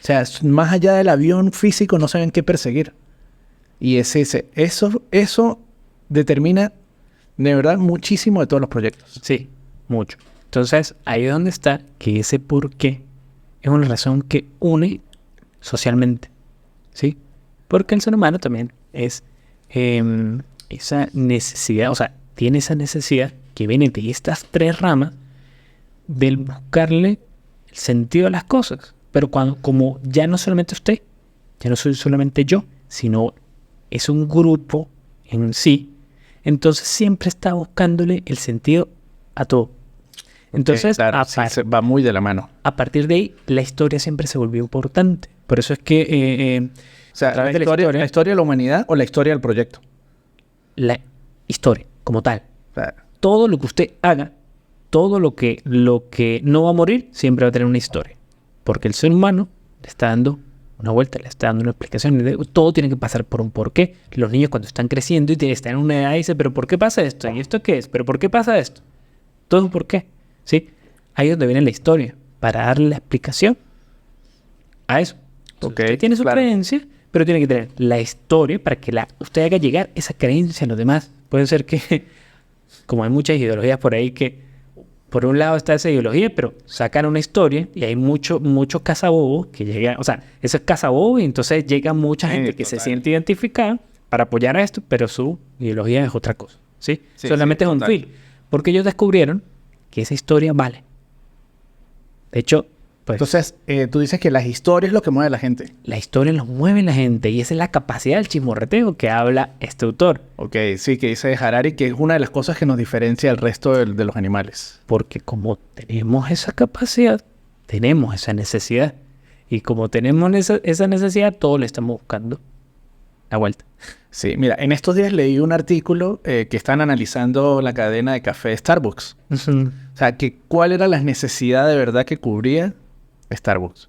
A: O sea, más allá del avión físico no sabían qué perseguir. Y eso determina de verdad muchísimo de todos los proyectos.
B: Sí, mucho. Entonces, ahí es donde está que ese por qué es una relación que une socialmente, ¿sí? Porque el ser humano también es esa necesidad, o sea, tiene esa necesidad que viene de estas tres ramas del buscarle el sentido a las cosas. Pero como ya no solamente usted, ya no soy solamente yo, sino es un grupo en sí, entonces siempre está buscándole el sentido a todo. Entonces,
A: claro, sí, va muy de la mano.
B: A partir de ahí, la historia siempre se volvió importante. Por eso es que...
A: o sea, ¿la historia de la humanidad o la historia del proyecto?
B: La historia, como tal.
A: O sea,
B: todo lo que usted haga, todo lo que no va a morir, siempre va a tener una historia. Porque el ser humano le está dando una vuelta, le está dando una explicación. Todo tiene que pasar por un porqué. Los niños cuando están creciendo y están en una edad dicen, ¿pero por qué pasa esto? ¿Y esto qué es? ¿Pero por qué pasa esto? Todo es un porqué, ¿sí? Ahí es donde viene la historia, para darle la explicación a eso. Entonces, usted tiene su creencia, pero tiene que tener la historia para que usted haga llegar esa creencia a los demás. Puede ser que, como hay muchas ideologías por ahí que por un lado está esa ideología, pero sacan una historia y hay mucho cazabobo que llega, o sea, eso es cazabobo y entonces llega mucha gente que se siente identificada para apoyar a esto, pero su ideología es otra cosa, ¿sí? Solamente es un feel. Porque ellos descubrieron que esa historia vale. De hecho, pues...
A: Entonces, tú dices que las historias es lo que mueve a la gente.
B: La historia los mueve a la gente y esa es la capacidad del chismorreteo que habla este autor.
A: Ok, sí, que dice Harari que es una de las cosas que nos diferencia del resto de los animales.
B: Porque como tenemos esa capacidad, tenemos esa necesidad. Y como tenemos esa necesidad, todos le estamos buscando la vuelta.
A: Sí, mira, en estos días leí un artículo que están analizando la cadena de café Starbucks.
B: Uh-huh.
A: O sea, que cuál era la necesidad de verdad que cubría Starbucks.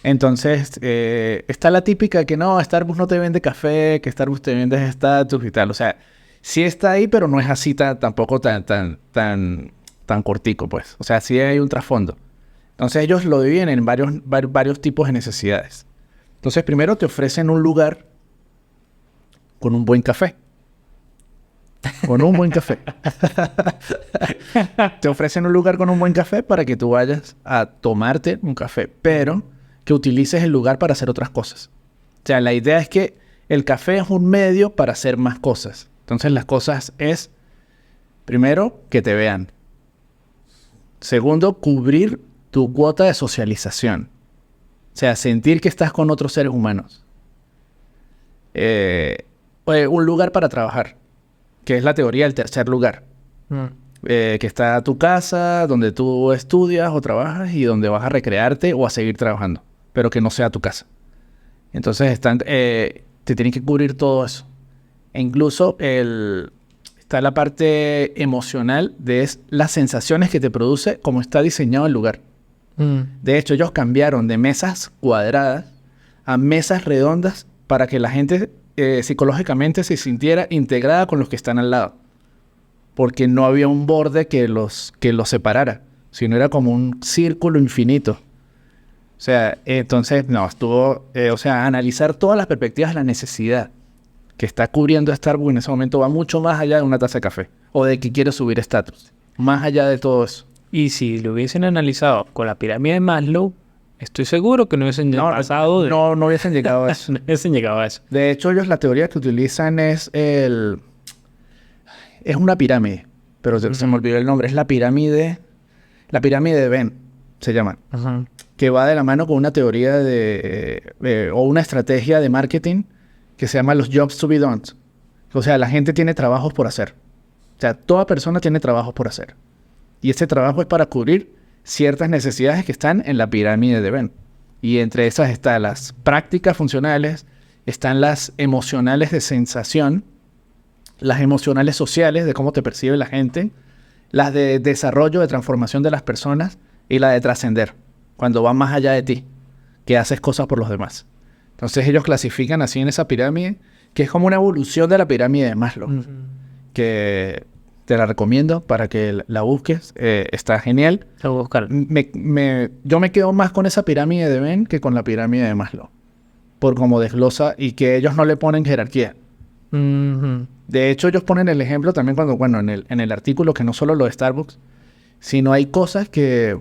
A: Entonces, está la típica que no, Starbucks no te vende café, que Starbucks te vende estatus y tal. O sea, sí está ahí, pero no es así tampoco tan cortico, pues. O sea, sí hay un trasfondo. Entonces, ellos lo dividen en varios tipos de necesidades. Entonces, primero te ofrecen un lugar con un buen café. Con un buen café. Te ofrecen un lugar con un buen café para que tú vayas a tomarte un café, pero que utilices el lugar para hacer otras cosas. O sea, la idea es que el café es un medio para hacer más cosas. Entonces, las cosas es, primero, que te vean. Segundo, cubrir tu cuota de socialización. O sea, sentir que estás con otros seres humanos. Un lugar para trabajar, que es la teoría del tercer lugar. Que está tu casa, donde tú estudias o trabajas y donde vas a recrearte o a seguir trabajando, pero que no sea tu casa. Entonces te tienen que cubrir todo eso. E incluso está la parte emocional de las sensaciones que te produce como está diseñado el lugar. De hecho, ellos cambiaron de mesas cuadradas a mesas redondas para que la gente psicológicamente se sintiera integrada con los que están al lado. Porque no había un borde que los separara, sino era como un círculo infinito. O sea, entonces, no, analizar todas las perspectivas de la necesidad que está cubriendo Starbucks en ese momento va mucho más allá de una taza de café o de que quiere subir estatus. Más allá de todo eso.
B: Y si lo hubiesen analizado con la pirámide de Maslow, estoy seguro que no hubiesen pasado de...
A: No hubiesen llegado a eso.
B: No hubiesen llegado a eso.
A: De hecho, ellos la teoría que utilizan es una pirámide, pero se me olvidó el nombre. Es la pirámide de Venn, se llama.
B: Uh-huh.
A: Que va de la mano con una teoría o una estrategia de marketing que se llama los jobs to be done. O sea, la gente tiene trabajos por hacer. O sea, toda persona tiene trabajos por hacer. Y ese trabajo es para cubrir ciertas necesidades que están en la pirámide de Venn. Y entre esas están las prácticas funcionales, están las emocionales de sensación, las emocionales sociales de cómo te percibe la gente, las de desarrollo, de transformación de las personas y la de trascender, cuando va más allá de ti, que haces cosas por los demás. Entonces ellos clasifican así en esa pirámide, que es como una evolución de la pirámide de Maslow, que te la recomiendo para que la busques. Está genial.
B: Te voy a buscar.
A: Yo me quedo más con esa pirámide de Venn que con la pirámide de Maslow. Por cómo desglosa y que ellos no le ponen jerarquía.
B: Uh-huh.
A: De hecho, ellos ponen el ejemplo también en el artículo, que no solo lo de Starbucks, sino hay cosas que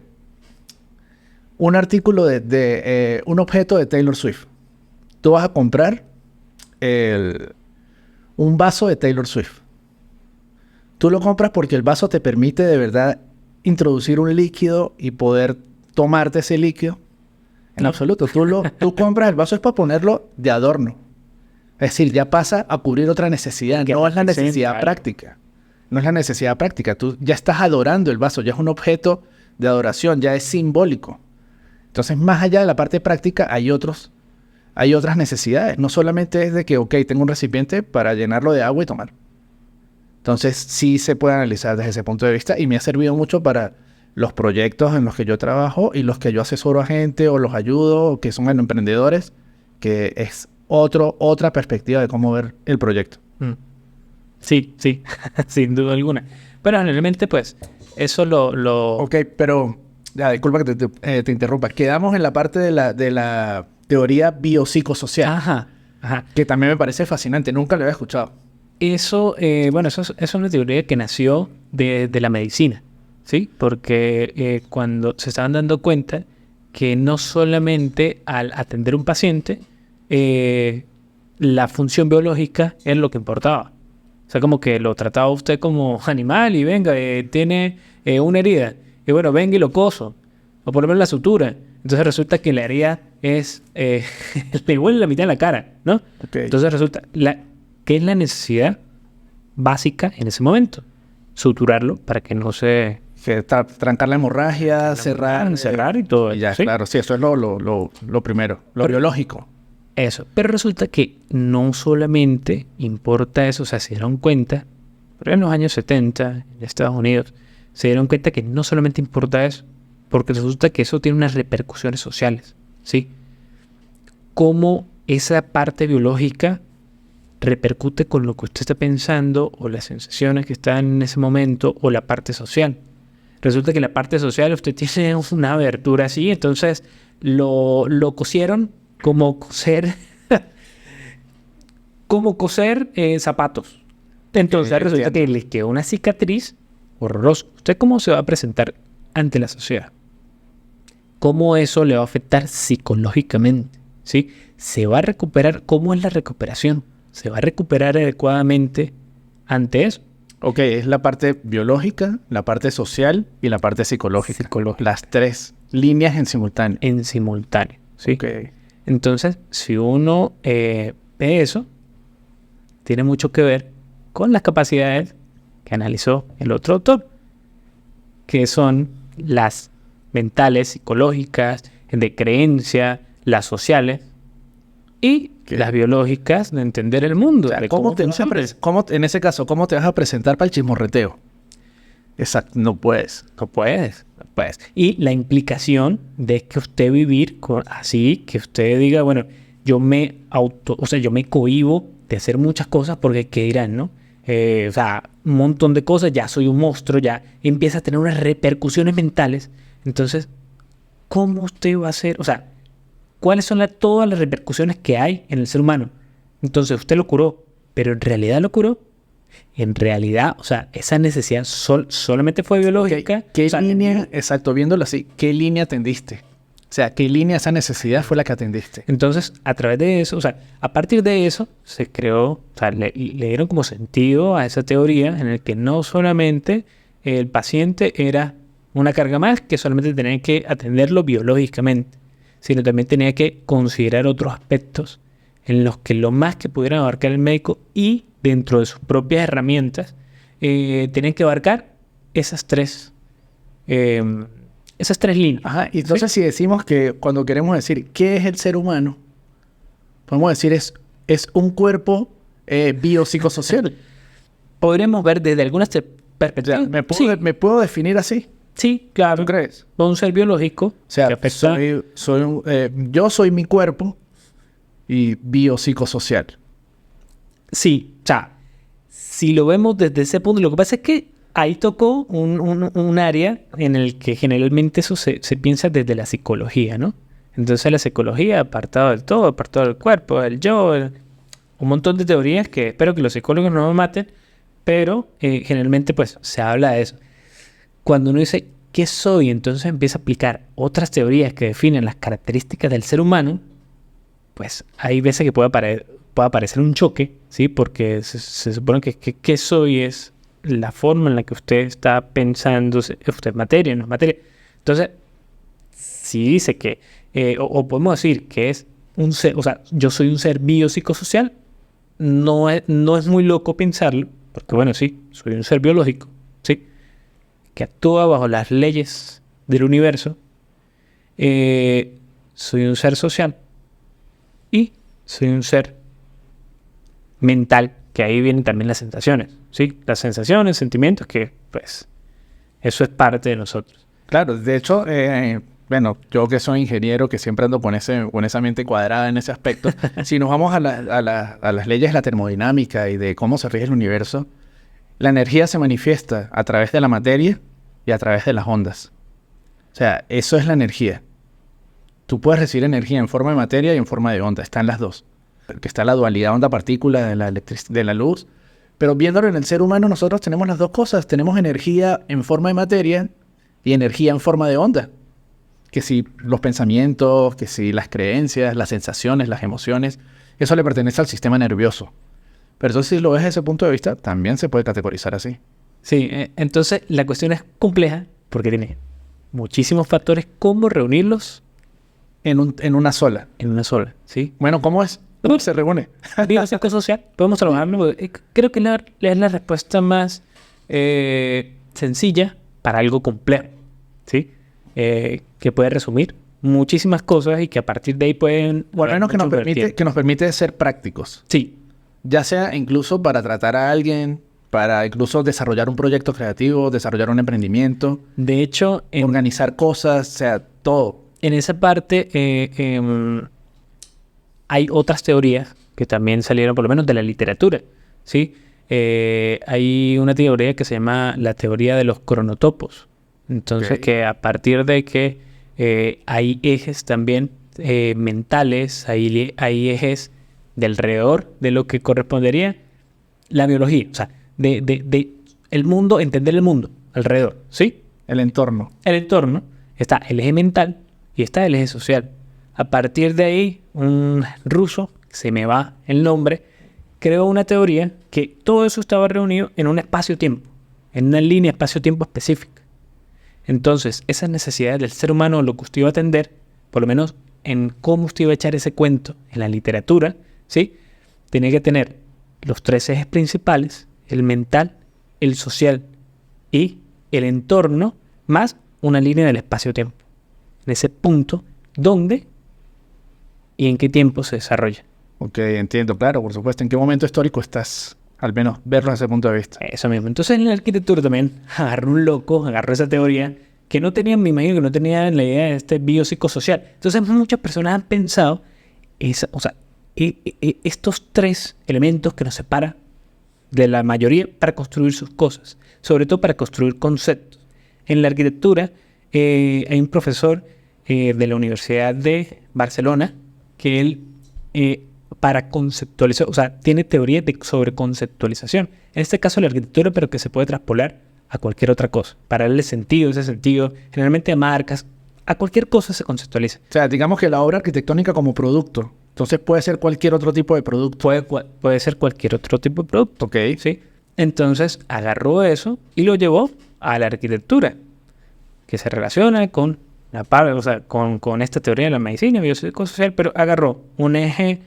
A: un artículo de un objeto de Taylor Swift. Tú vas a comprar un vaso de Taylor Swift. Tú lo compras porque el vaso te permite de verdad introducir un líquido y poder tomarte ese líquido. En absoluto. Tú compras el vaso es para ponerlo de adorno. Es decir, ya pasa a cubrir otra necesidad. No es la necesidad práctica. No es la necesidad práctica. Tú ya estás adorando el vaso. Ya es un objeto de adoración. Ya es simbólico. Entonces, más allá de la parte práctica, hay otras necesidades. No solamente es de que, ok, tengo un recipiente para llenarlo de agua y tomar. Entonces, sí se puede analizar desde ese punto de vista y me ha servido mucho para los proyectos en los que yo trabajo y los que yo asesoro a gente o los ayudo, o que son emprendedores, que es otra perspectiva de cómo ver el proyecto.
B: Sí, sin duda alguna. Pero generalmente, pues, eso lo...
A: Ok, pero... Ya, disculpa que te interrumpa. Quedamos en la parte de la teoría biopsicosocial.
B: Ajá.
A: Que también me parece fascinante. Nunca lo había escuchado.
B: Eso, eso es una teoría que nació de la medicina, ¿sí? Porque cuando se estaban dando cuenta que no solamente al atender un paciente, la función biológica es lo que importaba. O sea, como que lo trataba usted como animal y venga, tiene una herida. Y bueno, venga y lo coso. O por lo menos la sutura. Entonces resulta que la herida es... le huele la mitad de la cara, ¿no?
A: Okay.
B: Entonces resulta... ¿Qué es la necesidad básica en ese momento? Suturarlo para que no se...
A: trancar la hemorragia, cerrar
B: y todo.
A: Y ya,
B: ¿sí?
A: Claro, sí, eso es lo primero. Lo biológico.
B: Eso. Pero resulta que no solamente importa eso. O sea, se dieron cuenta, pero en los años 70, en Estados Unidos, se dieron cuenta que no solamente importa eso, porque resulta que eso tiene unas repercusiones sociales, ¿sí? Cómo esa parte biológica repercute con lo que usted está pensando o las sensaciones que están en ese momento o la parte social. Resulta que la parte social usted tiene una abertura así, entonces lo cosieron como coser zapatos. Entonces resulta que le quedó una cicatriz horrorosa. ¿Usted cómo se va a presentar ante la sociedad? ¿Cómo eso le va a afectar psicológicamente? ¿Sí? ¿Se va a recuperar? ¿Cómo es la recuperación? ¿Se va a recuperar adecuadamente ante eso?
A: Ok, es la parte biológica, la parte social y la parte psicológica. Las tres líneas en simultáneo.
B: En simultáneo, ¿sí?
A: Okay.
B: Entonces, si uno ve eso, tiene mucho que ver con las capacidades que analizó el otro autor, que son las mentales, psicológicas, de creencia, las sociales y las biológicas de entender el mundo.
A: O sea, en ese caso, ¿cómo te vas a presentar para el chismorreteo? Exacto, no puedes.
B: No puedes. Y la implicación de que usted vivir así, que usted diga, bueno, yo me cohíbo de hacer muchas cosas porque ¿qué dirán, no? O sea, un montón de cosas, ya soy un monstruo, ya empieza a tener unas repercusiones mentales. Entonces, ¿cómo usted va a hacer? O sea, ¿cuáles son todas las repercusiones que hay en el ser humano? Entonces, usted lo curó, pero ¿en realidad lo curó? En realidad, o sea, esa necesidad solamente fue biológica.
A: ¿Qué línea, exacto, viéndolo así, qué línea atendiste? O sea, ¿qué línea, esa necesidad fue la que atendiste?
B: Entonces, a través de eso, o sea, a partir de eso, se creó, o sea, le dieron como sentido a esa teoría en el que no solamente el paciente era una carga más, que solamente tenía que atenderlo biológicamente, sino también tenía que considerar otros aspectos en los que lo más que pudiera abarcar el médico y dentro de sus propias herramientas, tenían que abarcar esas tres líneas.
A: Ajá, y entonces si decimos que cuando queremos decir qué es el ser humano, podemos decir es un cuerpo biopsicosocial.
B: Podremos ver desde algunas perspectivas.
A: O sea, ¿me puedo definir así?
B: Sí, claro.
A: ¿Tú crees?
B: Un ser biológico.
A: O sea, yo soy mi cuerpo y biopsicosocial. Sí.
B: O sea, si lo vemos desde ese punto, lo que pasa es que ahí tocó un área en el que generalmente eso se piensa desde la psicología, ¿no? Entonces la psicología, apartado del todo, apartado del cuerpo, del yo, un montón de teorías que espero que los psicólogos no me maten, pero generalmente pues se habla de eso. Cuando uno dice, qué soy, entonces empieza a aplicar otras teorías que definen las características del ser humano, pues hay veces que puede aparecer un choque, ¿sí? Porque se supone que qué soy es la forma en la que usted está pensando, usted es materia, no es materia. Entonces, si dice que, o podemos decir que es un ser, o sea, yo soy un ser biopsicosocial, no es muy loco pensarlo, porque bueno, sí, soy un ser biológico, ¿sí? Que actúa bajo las leyes del universo. Soy un ser social y soy un ser mental, que ahí vienen también las sensaciones, ¿sí? Las sensaciones, sentimientos, que pues eso es parte de nosotros.
A: Claro, de hecho, bueno, yo que soy ingeniero, que siempre ando con esa mente cuadrada en ese aspecto, si nos vamos a las leyes de la termodinámica y de cómo se rige el universo, la energía se manifiesta a través de la materia y a través de las ondas. O sea, eso es la energía. Tú puedes recibir energía en forma de materia y en forma de onda, están las dos. Porque está la dualidad onda-partícula de la luz. Pero viéndolo en el ser humano, nosotros tenemos las dos cosas. Tenemos energía en forma de materia y energía en forma de onda. Que si los pensamientos, que si las creencias, las sensaciones, las emociones, eso le pertenece al sistema nervioso. Pero entonces, si lo ves desde ese punto de vista, también se puede categorizar así.
B: Sí, entonces la cuestión es compleja porque tiene muchísimos factores. ¿Cómo reunirlos?
A: En una sola.
B: En una sola, ¿sí?
A: Bueno, ¿cómo es? Se reúne.
B: Biopsicosocial, podemos trabajarlo. Creo que es la respuesta más sencilla para algo complejo, ¿sí? Que puede resumir muchísimas cosas y que a partir de ahí pueden...
A: Bueno, menos que nos permite ser prácticos.
B: Sí.
A: Ya sea incluso para tratar a alguien, para incluso desarrollar un proyecto creativo, desarrollar un emprendimiento.
B: De hecho...
A: organizar cosas, o sea, todo.
B: En esa parte hay otras teorías que también salieron, por lo menos de la literatura, ¿sí? Hay una teoría que se llama la teoría de los cronotopos. Entonces, que a partir de que hay ejes también mentales, hay ejes de alrededor de lo que correspondería la biología. O sea, de el mundo, entender el mundo alrededor, ¿sí?
A: El entorno.
B: El entorno. Está el eje mental y está el eje social. A partir de ahí, un ruso, se me va el nombre, creó una teoría que todo eso estaba reunido en un espacio-tiempo, en una línea espacio-tiempo específica. Entonces, esas necesidades del ser humano, lo que usted iba a atender, por lo menos en cómo usted iba a echar ese cuento en la literatura, ¿sí? Tenía que tener los tres ejes principales, el mental, el social y el entorno, más una línea del espacio-tiempo. En ese punto, ¿dónde y en qué tiempo se desarrolla?
A: Ok, entiendo, claro, por supuesto. ¿En qué momento histórico estás? Al menos verlo desde ese punto de vista.
B: Eso mismo. Entonces en la arquitectura también agarró un loco, agarró esa teoría que no tenían, me imagino que no tenían la idea de este biopsicosocial. Entonces muchas personas han pensado estos tres elementos que nos separan de la mayoría para construir sus cosas, sobre todo para construir conceptos. En la arquitectura hay un profesor de la Universidad de Barcelona que él para conceptualizar, o sea, tiene teoría sobre conceptualización. En este caso la arquitectura, pero que se puede traspolar a cualquier otra cosa. Para darle sentido, ese sentido, generalmente a marcas, a cualquier cosa se conceptualiza.
A: O sea, digamos que la obra arquitectónica como producto. Entonces puede ser cualquier otro tipo de producto.
B: Puede ser cualquier otro tipo de producto.
A: Ok.
B: ¿Sí? Entonces agarró eso y lo llevó a la arquitectura, que se relaciona con con esta teoría de la medicina biopsicosocial, pero agarró un eje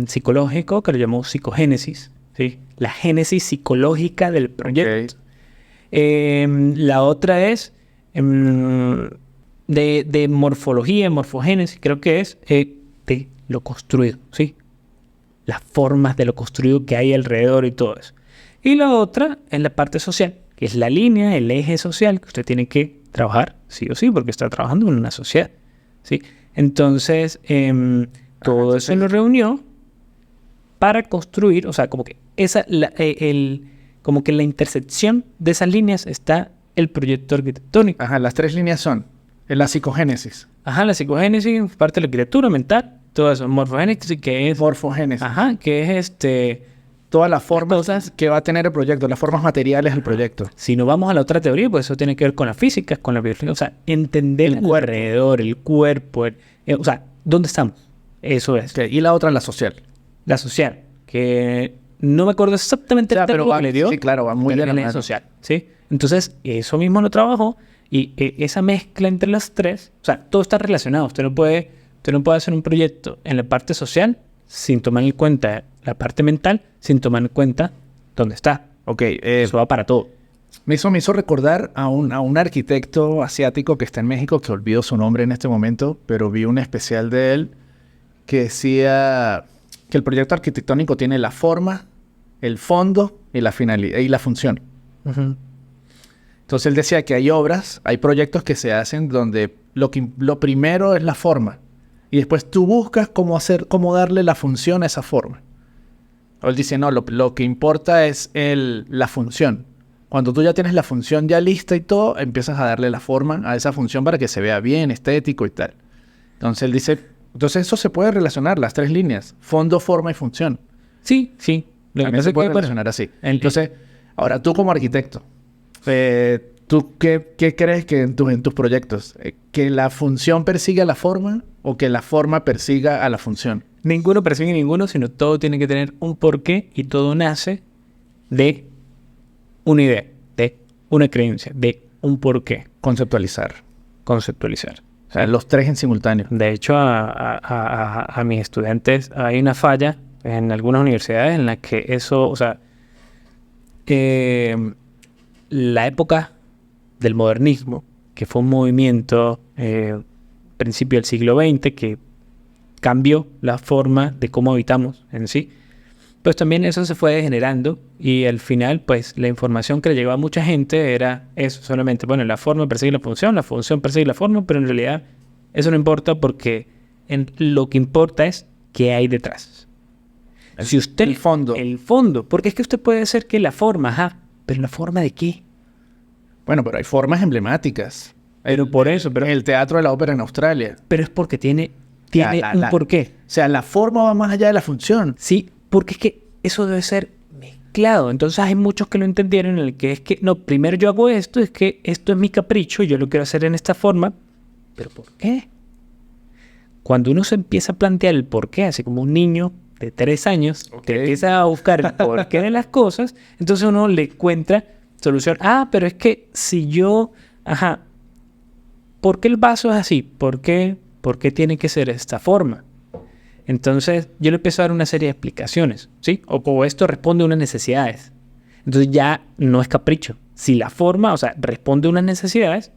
B: psicológico que lo llamó psicogénesis, ¿sí? La génesis psicológica del proyecto. Okay. La otra es de morfología, morfogénesis, creo que es de lo construido, ¿sí? Las formas de lo construido que hay alrededor y todo eso. Y la otra es la parte social, que es la línea, el eje social que usted tiene que trabajar, sí o sí, porque está trabajando en una sociedad, ¿sí? Entonces, todo eso lo reunió para construir, o sea, como que como que en la intersección de esas líneas está el proyecto arquitectónico.
A: Ajá, las tres líneas son la psicogénesis.
B: Ajá, la psicogénesis, parte de la arquitectura mental, todo eso, morfogénesis, que es...
A: Morfogénesis.
B: Ajá, que es
A: todas las formas que va a tener el proyecto, las formas materiales del proyecto.
B: Si nos vamos a la otra teoría, pues eso tiene que ver con la física, con la biología. O sea, entender el alrededor, el cuerpo, o sea, ¿dónde estamos? Eso es.
A: Okay. Y la otra, la social.
B: La social, que no me acuerdo exactamente el término que le dio.
A: Sí, claro, va muy bien.
B: La social, ¿sí? Entonces, eso mismo lo trabajo y esa mezcla entre las tres, o sea, todo está relacionado. Usted no puede hacer un proyecto en la parte social sin tomar en cuenta la parte mental, sin tomar en cuenta dónde está.
A: Ok.
B: Eso va para todo.
A: Me hizo recordar a un arquitecto asiático que está en México, que olvido su nombre en este momento, pero vi un especial de él que decía que el proyecto arquitectónico tiene la forma, el fondo y la finalidad y la función.
B: Uh-huh.
A: Entonces él decía que hay proyectos que se hacen donde lo primero es la forma y después tú buscas cómo darle la función a esa forma. O él dice, no, lo que importa es la función. Cuando tú ya tienes la función ya lista y todo, empiezas a darle la forma a esa función para que se vea bien, estético y tal. Entonces él dice, entonces eso se puede relacionar, las tres líneas, fondo, forma y función.
B: Sí, sí.
A: También se puede relacionar así. Entonces, ahora tú como arquitecto, ¿tú qué crees que en tus proyectos? ¿Que la función persiga la forma o que la forma persiga a la función?
B: Ninguno persigue ninguno, sino todo tiene que tener un porqué y todo nace de una idea, de una creencia, de un porqué.
A: Conceptualizar.
B: O
A: sea, los tres en simultáneo.
B: De hecho, a mis estudiantes hay una falla en algunas universidades en la que eso, o sea, la época del modernismo, que fue un movimiento principio del siglo XX que cambió la forma de cómo habitamos en sí, pues también eso se fue degenerando y al final pues la información que le llegaba a mucha gente era eso solamente, bueno, la forma persigue la función persigue la forma, pero en realidad eso no importa porque lo que importa es qué hay detrás. Si usted,
A: el fondo.
B: El fondo, porque es que usted puede decir que la forma, pero ¿la forma de qué?
A: Bueno, pero hay formas emblemáticas.
B: Pero por eso, pero
A: el Teatro de la Ópera en Australia.
B: Pero es porque tiene un porqué.
A: O sea, la forma va más allá de la función.
B: Sí, porque es que eso debe ser mezclado. Entonces hay muchos que lo entendieron en el que es que, no, primero yo hago esto, es que esto es mi capricho, yo lo quiero hacer en esta forma. ¿Pero por qué? Cuando uno se empieza a plantear el porqué, así como un niño de 3 años, que empieza a buscar el porqué de las cosas, entonces uno le encuentra solución. Pero es que si yo, ¿por qué el vaso es así? ¿Por qué tiene que ser de esta forma? Entonces yo le empiezo a dar una serie de explicaciones, ¿sí? O esto responde a unas necesidades. Entonces ya no es capricho. Si la forma, o sea, responde a unas necesidades,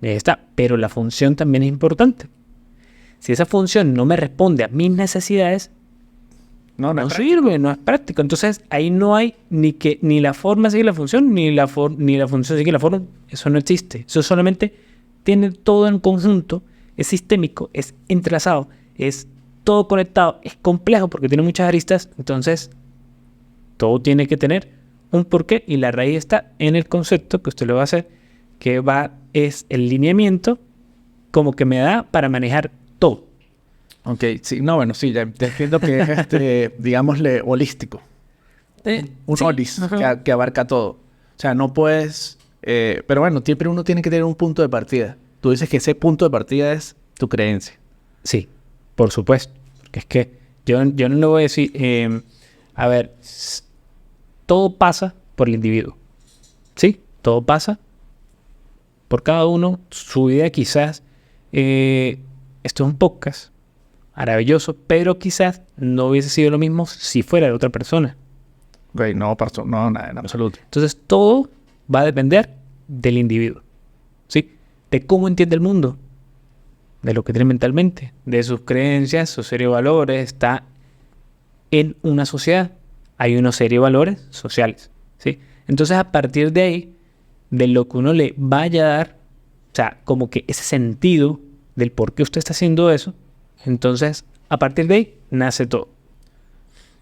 B: ya está. Pero la función también es importante. Si esa función no me responde a mis necesidades, no sirve, no es práctico. Entonces ahí no hay ni la forma sigue la función, ni la función sigue la forma. Eso no existe. Eso solamente tiene todo en conjunto, es sistémico, es entrelazado, es todo conectado, es complejo porque tiene muchas aristas. Entonces todo tiene que tener un porqué y la raíz está en el concepto que usted lo va a hacer, que es el lineamiento como que me da para manejar todo.
A: Ok, sí, no, bueno, sí, ya te entiendo que es, digámosle, holístico. Un holis que abarca todo. O sea, no puedes... pero bueno, siempre uno tiene que tener un punto de partida. Tú dices que ese punto de partida es tu creencia.
B: Sí, por supuesto. Porque es que yo no le voy a decir... todo pasa por el individuo. ¿Sí? Todo pasa por cada uno. Su vida quizás... esto es un podcast maravilloso, pero quizás no hubiese sido lo mismo si fuera de otra persona.
A: Okay, no, nada, en absoluto.
B: Entonces todo va a depender del individuo, ¿sí? De cómo entiende el mundo, de lo que tiene mentalmente, de sus creencias, su serie de valores. Está en una sociedad, hay una serie de valores sociales, ¿sí? Entonces a partir de ahí, de lo que uno le vaya a dar, o sea, como que ese sentido del por qué usted está haciendo eso, entonces a partir de ahí nace todo.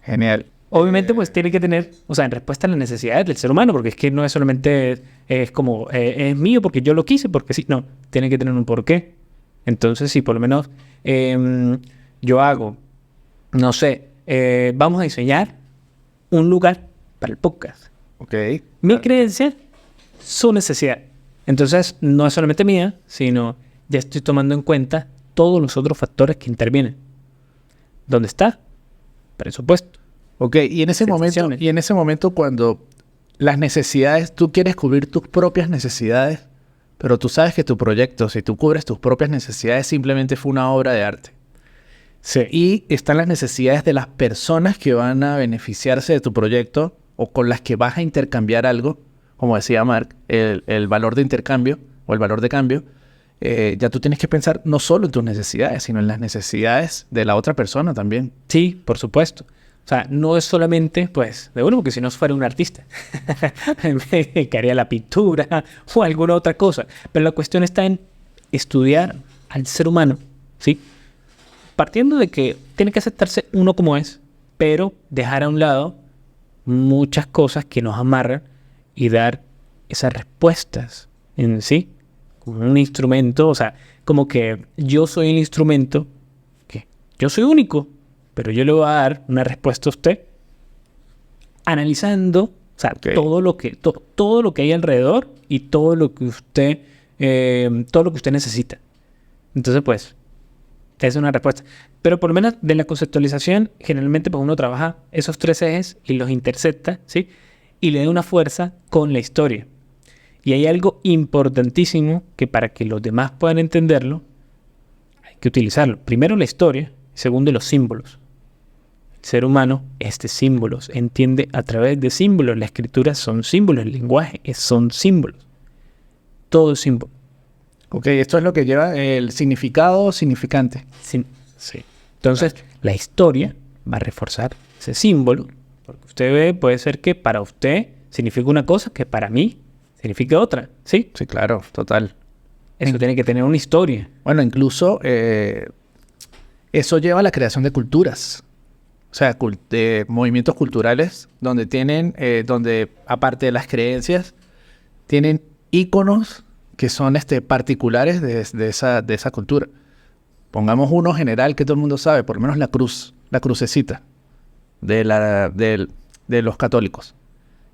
A: Genial.
B: Obviamente pues tiene que tener, o sea, en respuesta a las necesidades del ser humano, porque es que no es solamente es como es mío porque yo lo quise, porque sí, no, tiene que tener un porqué. Entonces si por lo menos yo hago, no sé, vamos a diseñar un lugar para el podcast.
A: Ok.
B: Mi creencia, su necesidad. Entonces, no es solamente mía, sino ya estoy tomando en cuenta todos los otros factores que intervienen. ¿Dónde está? Presupuesto.
A: Ok, y en ese momento cuando las necesidades, tú quieres cubrir tus propias necesidades, pero tú sabes que tu proyecto, si tú cubres tus propias necesidades, simplemente fue una obra de arte.
B: Sí.
A: Y están las necesidades de las personas que van a beneficiarse de tu proyecto o con las que vas a intercambiar algo, como decía Mark, el valor de intercambio o el valor de cambio. Ya tú tienes que pensar no solo en tus necesidades, sino en las necesidades de la otra persona también.
B: Sí, por supuesto. O sea, no es solamente, pues, de uno, porque si no fuera un artista, que haría la pintura o alguna otra cosa. Pero la cuestión está en estudiar al ser humano, ¿sí? Partiendo de que tiene que aceptarse uno como es, pero dejar a un lado muchas cosas que nos amarran y dar esas respuestas en sí, como un instrumento, o sea, como que yo soy el instrumento, que yo soy único, pero yo le voy a dar una respuesta a usted analizando, o sea, todo lo que hay alrededor y todo lo que usted necesita. Entonces, pues, es una respuesta. Pero por lo menos de la conceptualización, generalmente pues uno trabaja esos 3 ejes y los intersecta, ¿sí? Y le da una fuerza con la historia. Y hay algo importantísimo que para que los demás puedan entenderlo, hay que utilizarlo. Primero la historia, segundo los símbolos. El ser humano es de símbolos, entiende a través de símbolos. La escritura son símbolos, el lenguaje son símbolos. Todo es símbolo.
A: Ok, esto es lo que lleva el significado significante.
B: Sí. Entonces, la historia va a reforzar ese símbolo. Porque usted ve, puede ser que para usted significa una cosa que para mí significa otra, ¿sí?
A: Sí, claro, total.
B: Eso tiene que tener una historia.
A: Bueno, incluso eso lleva a la creación de culturas. O sea, de movimientos culturales donde aparte de las creencias, tienen íconos que son particulares de esa cultura. Pongamos uno general que todo el mundo sabe, por lo menos la cruz, la crucecita de los católicos.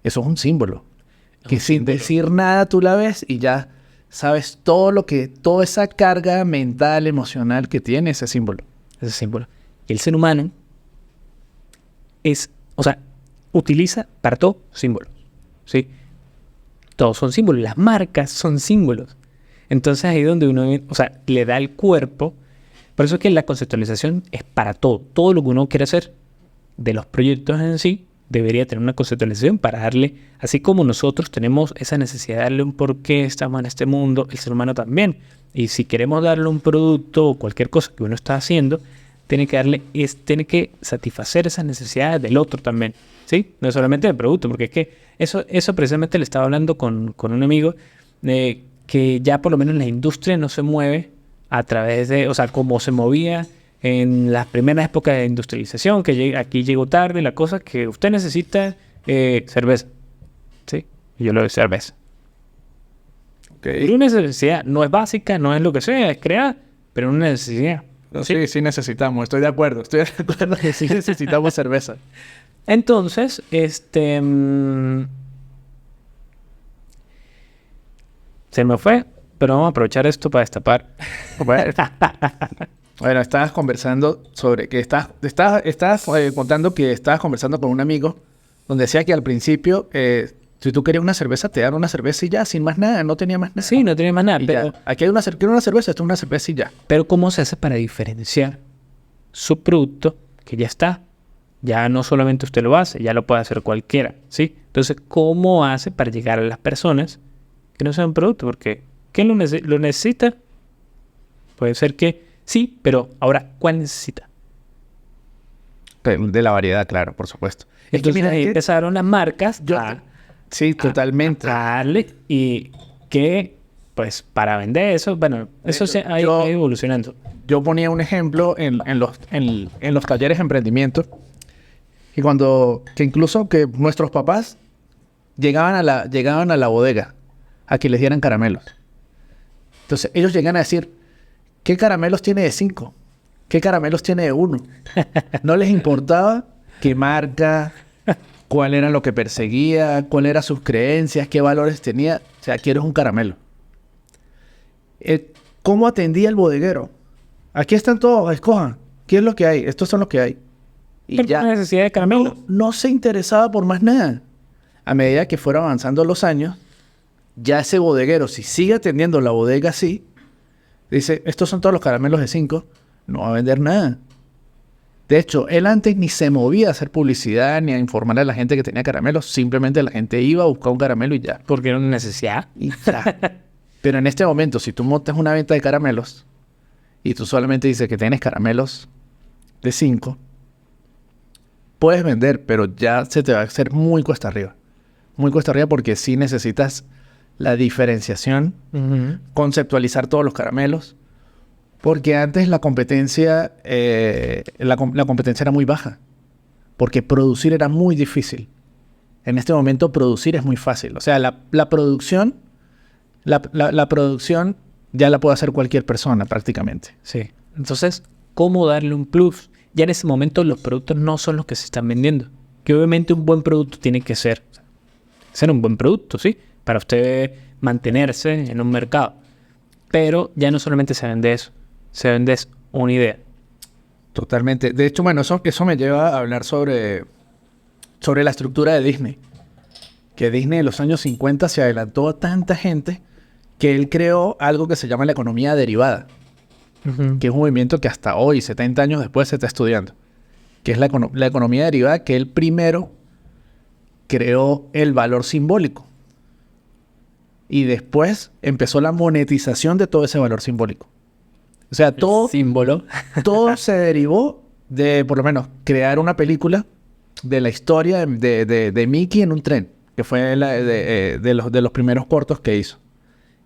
A: Eso es un símbolo. Que sin decir nada tú la ves y ya sabes toda esa carga mental, emocional que tiene ese símbolo.
B: Ese símbolo. Y el ser humano utiliza para todo símbolos, ¿sí? Todos son símbolos, las marcas son símbolos. Entonces ahí es donde uno, le da el cuerpo. Por eso es que la conceptualización es para todo. Todo lo que uno quiere hacer de los proyectos en sí debería tener una conceptualización para darle, así como nosotros tenemos esa necesidad de darle un porqué, estamos en este mundo, el ser humano también. Y si queremos darle un producto o cualquier cosa que uno está haciendo, tiene que satisfacer esas necesidades del otro también, ¿sí? No solamente del producto, porque es que eso precisamente le estaba hablando con un amigo, que ya por lo menos la industria no se mueve a través de, como se movía en las primeras épocas de industrialización, que aquí llegó tarde, la cosa que usted necesita cerveza, ¿sí? Y yo le doy cerveza.
A: Okay.
B: Una necesidad no es básica, no es lo que sea, es crear, pero una necesidad.
A: No, sí necesitamos, estoy de acuerdo que sí necesitamos cerveza.
B: Entonces, se me fue, pero vamos a aprovechar esto para destapar.
A: Bueno, estabas conversando sobre que estabas contando que estabas conversando con un amigo donde decía que al principio, si tú querías una cerveza, te dan una cerveza y ya, sin más nada, no tenía más nada.
B: Sí, no tenía más nada,
A: pero aquí hay una cerveza, esto es una cerveza y ya.
B: Pero ¿cómo se hace para diferenciar su producto que ya está? Ya no solamente usted lo hace, ya lo puede hacer cualquiera, ¿sí? Entonces, ¿cómo hace para llegar a las personas que no sean un producto? Porque ¿quién lo necesita? Puede ser que sí, pero ahora, ¿cuál necesita?
A: De la variedad, claro, por supuesto.
B: Entonces, ahí empezaron las marcas
A: sí, totalmente.
B: Y que, pues, para vender eso, bueno, eso se ha ido evolucionando.
A: Yo ponía un ejemplo en los talleres de emprendimiento, que incluso que nuestros papás llegaban a la bodega a que les dieran caramelos. Entonces, ellos llegan a decir, ¿qué caramelos tiene de 5? ¿Qué caramelos tiene de 1? No les importaba qué marca, cuál era lo que perseguía, cuál eran sus creencias, qué valores tenía. O sea, quieres un caramelo. ¿Cómo atendía el bodeguero? Aquí están todos, escojan. ¿Qué es lo que hay? Estos son los que hay. Y ya
B: necesidad de caramelo.
A: no se interesaba por más nada. A medida que fueron avanzando los años, ya ese bodeguero, si sigue atendiendo la bodega así, dice, estos son todos los caramelos de 5, no va a vender nada. De hecho, él antes ni se movía a hacer publicidad ni a informar a la gente que tenía caramelos. Simplemente la gente iba a buscar un caramelo y ya.
B: Porque era una necesidad.
A: Y ya. Pero en este momento, si tú montas una venta de caramelos y tú solamente dices que tienes caramelos de 5, puedes vender, pero ya se te va a hacer muy cuesta arriba. Muy cuesta arriba porque sí necesitas la diferenciación, conceptualizar todos los caramelos. Porque antes la competencia, la competencia era muy baja. Porque producir era muy difícil. En este momento producir es muy fácil. O sea, la producción ya la puede hacer cualquier persona prácticamente.
B: Sí. Entonces, ¿cómo darle un plus? Ya en ese momento los productos no son los que se están vendiendo. Que obviamente un buen producto tiene que ser un buen producto, ¿sí? Para usted mantenerse en un mercado. Pero ya no solamente se vende eso. Se vende una idea.
A: Totalmente. De hecho, bueno, eso me lleva a hablar sobre la estructura de Disney. Que Disney en los años 50 se adelantó a tanta gente que él creó algo que se llama la economía derivada. Que es un movimiento que hasta hoy, 70 años después, se está estudiando. Que es la economía derivada, que él primero creó el valor simbólico. Y después empezó la monetización de todo ese valor simbólico. O sea, todo se derivó de, por lo menos, crear una película de la historia de Mickey en un tren, que fue de los primeros cortos que hizo.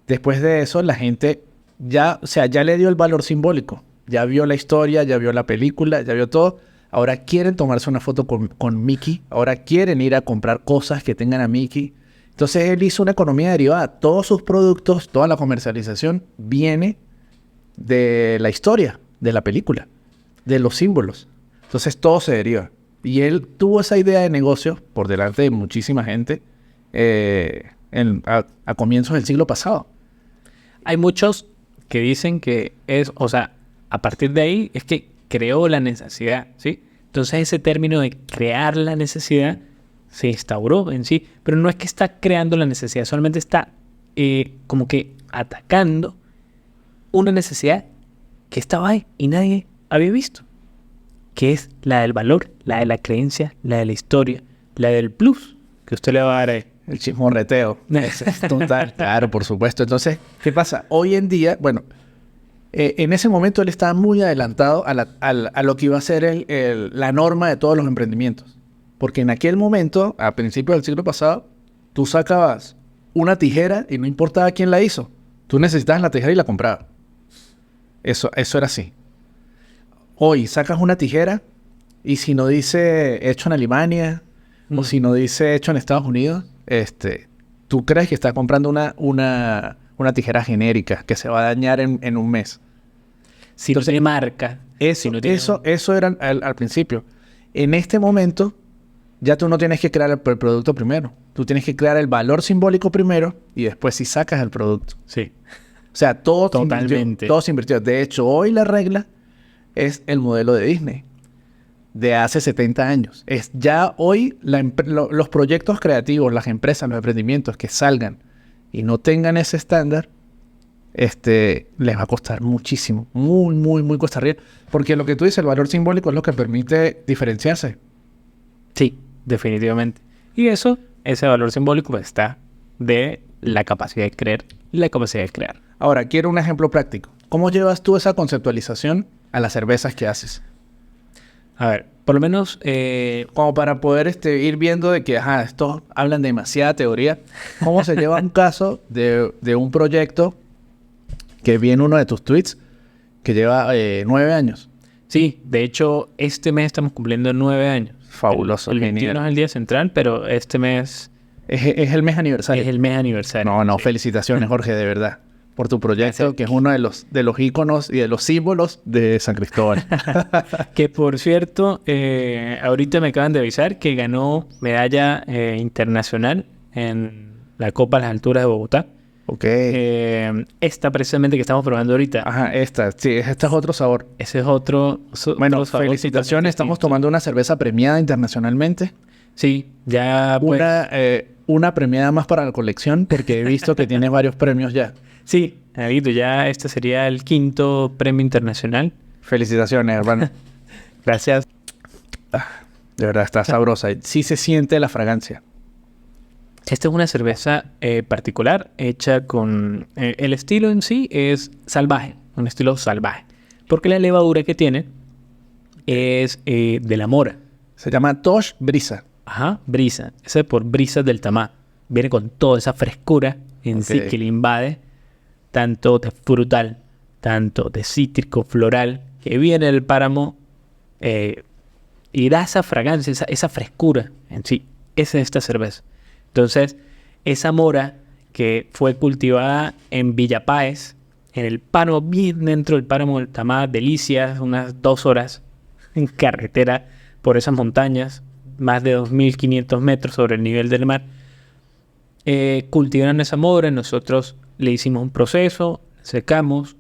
A: Después de eso, la gente ya le dio el valor simbólico. Ya vio la historia, ya vio la película, ya vio todo. Ahora quieren tomarse una foto con Mickey. Ahora quieren ir a comprar cosas que tengan a Mickey. Entonces, él hizo una economía derivada. Todos sus productos, toda la comercialización viene de la historia, de la película, de los símbolos. Entonces todo se deriva. Y él tuvo esa idea de negocio por delante de muchísima gente a comienzos del siglo pasado.
B: Hay muchos que dicen que a partir de ahí es que creó la necesidad, ¿sí? Entonces ese término de crear la necesidad se instauró en sí, pero no es que está creando la necesidad, solamente está como que atacando una necesidad que estaba ahí y nadie había visto, que es la del valor, la de la creencia, la de la historia, la del plus que usted le va a dar ahí.
A: El chismorreteo. Es total. Claro, por supuesto. Entonces, ¿qué pasa? Hoy en día, bueno, en ese momento él estaba muy adelantado a lo que iba a ser la norma de todos los emprendimientos. Porque en aquel momento, a principios del siglo pasado, tú sacabas una tijera y no importaba quién la hizo. Tú necesitabas la tijera y la comprabas. Eso era así. Hoy sacas una tijera y si no dice hecho en Alemania o si no dice hecho en Estados Unidos, tú crees que estás comprando una tijera genérica que se va a dañar en un mes.
B: Si no tiene marca.
A: Eso era al principio. En este momento, ya tú no tienes que crear el producto primero. Tú tienes que crear el valor simbólico primero y después si sacas el producto.
B: Sí.
A: O sea, todo
B: Totalmente.
A: Todo se invirtió. De hecho, hoy la regla es el modelo de Disney de hace 70 años. Es ya hoy los proyectos creativos, las empresas, los emprendimientos que salgan y no tengan ese estándar, les va a costar muchísimo. Muy, muy, muy cuesta arriba. Porque lo que tú dices, el valor simbólico es lo que permite diferenciarse.
B: Sí, definitivamente. Y ese valor simbólico pues, está de la capacidad de creer y la capacidad de crear.
A: Ahora, quiero un ejemplo práctico. ¿Cómo llevas tú esa conceptualización a las cervezas que haces?
B: A ver, por lo menos...
A: como para poder ir viendo de que, estos hablan de demasiada teoría. ¿Cómo se lleva un caso de un proyecto que vi en uno de tus tweets que lleva 9 años?
B: Sí, de hecho, este mes estamos cumpliendo 9 años.
A: Fabuloso.
B: El 21 es el día central, pero este mes...
A: Es el mes aniversario.
B: Es el mes aniversario.
A: No, felicitaciones, Jorge, de verdad. por tu proyecto, que es uno de los íconos y de los símbolos de San Cristóbal.
B: Que por cierto, ahorita me acaban de avisar que ganó medalla internacional en la Copa a las Alturas de Bogotá.
A: Ok.
B: Esta precisamente que estamos probando ahorita.
A: Ajá, este es otro sabor.
B: Ese es otro
A: Bueno,
B: otro sabor
A: felicitaciones,
B: totalmente
A: estamos
B: distinto.
A: tomando una cerveza premiada internacionalmente.
B: Sí, ya pues...
A: Una premiada más para la colección, porque he visto que tiene varios premios ya.
B: Sí, David, ya este sería el 5º premio internacional.
A: Felicitaciones, hermano.
B: Gracias.
A: De verdad, está sabrosa. Sí se siente la fragancia.
B: Esta es una cerveza particular, hecha con... el estilo en sí es salvaje, un estilo salvaje. Porque la levadura que tiene es de la mora.
A: Se llama Tosh Brisa.
B: Ajá, brisa. Ese es por Brisas del Tamá. Viene con toda esa frescura en sí
A: Ok.
B: que le invade, tanto de frutal, tanto de cítrico, floral, que viene del páramo y da esa fragancia, esa frescura en sí. Esa es esta cerveza. Entonces, esa mora que fue cultivada en Villa Páez, en el páramo, bien dentro del páramo del Tamá, Delicias, unas 2 horas en carretera por esas montañas, más de 2.500 metros sobre el nivel del mar. Cultivaron esa mora, nosotros le hicimos un proceso, secamos,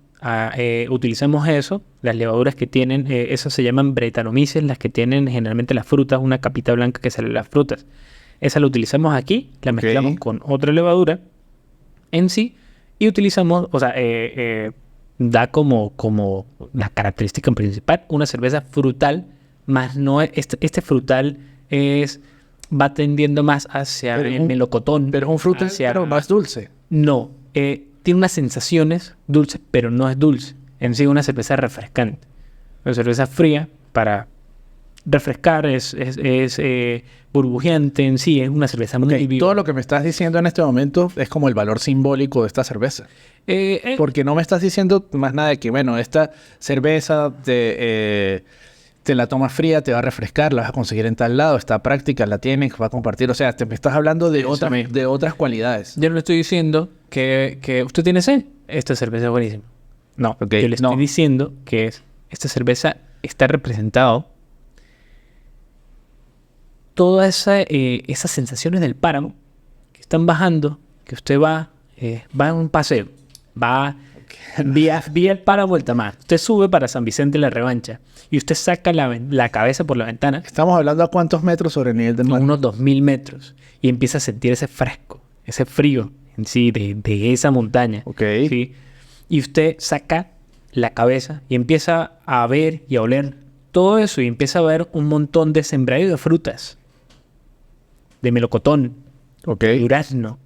B: utilizamos eso, las levaduras que tienen, esas se llaman Brettanomyces, las que tienen generalmente las frutas, una capita blanca que sale de las frutas. Esa la utilizamos aquí, la
A: Ok.
B: mezclamos con otra levadura en sí y utilizamos, o sea, da como la característica principal una cerveza frutal, más no este frutal va tendiendo más hacia
A: Pero
B: el
A: un-
B: melocotón.
A: Pero es un fruto
B: hacia-
A: pero más dulce.
B: No, tiene unas sensaciones dulces, pero no es dulce. En sí, una cerveza refrescante. Una cerveza fría para refrescar, es burbujeante en sí, es una cerveza muy
A: Ok,
B: viva.
A: todo lo que me estás diciendo en este momento es como el valor simbólico de esta cerveza. Porque no me estás diciendo más nada de que, bueno, esta cerveza te la tomas fría, te va a refrescar, la vas a conseguir en tal lado, está práctica, la tienes, va a compartir. O sea, me estás hablando de
B: Eso mismo.
A: de otras cualidades.
B: Yo no le estoy diciendo que usted tiene sed, esta cerveza es buenísima. No,
A: Ok,
B: yo le estoy
A: no.
B: diciendo que esta cerveza está representado todas esas sensaciones del páramo que están bajando, que usted va en un paseo, va vía el páramo del Tamar. Usted sube para San Vicente la Revancha y usted saca la cabeza por la ventana
A: Estamos hablando a cuántos metros sobre el nivel del
B: a
A: mar.
B: unos 2.000 metros y empieza a sentir ese fresco, ese frío en sí de esa montaña.
A: Ok.
B: ¿Sí? Y usted saca la cabeza y empieza a ver y a oler todo eso y empieza a ver un montón de sembradíos de frutas, de melocotón,
A: Ok.
B: de durazno,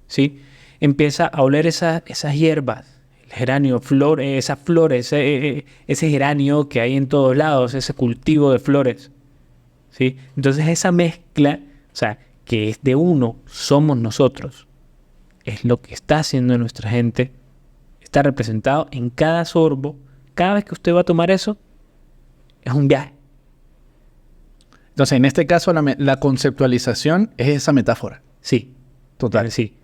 B: ¿sí? Empieza a oler esas hierbas, el geranio, esas flores, ese geranio que hay en todos lados, ese cultivo de flores, ¿sí? Entonces esa mezcla, o sea, que es de uno, somos nosotros, es lo que está haciendo nuestra gente, está representado en cada sorbo. Cada vez que usted va a tomar eso, es un viaje.
A: Entonces, en este caso, la conceptualización es esa metáfora.
B: Sí,
A: Total.
B: sí.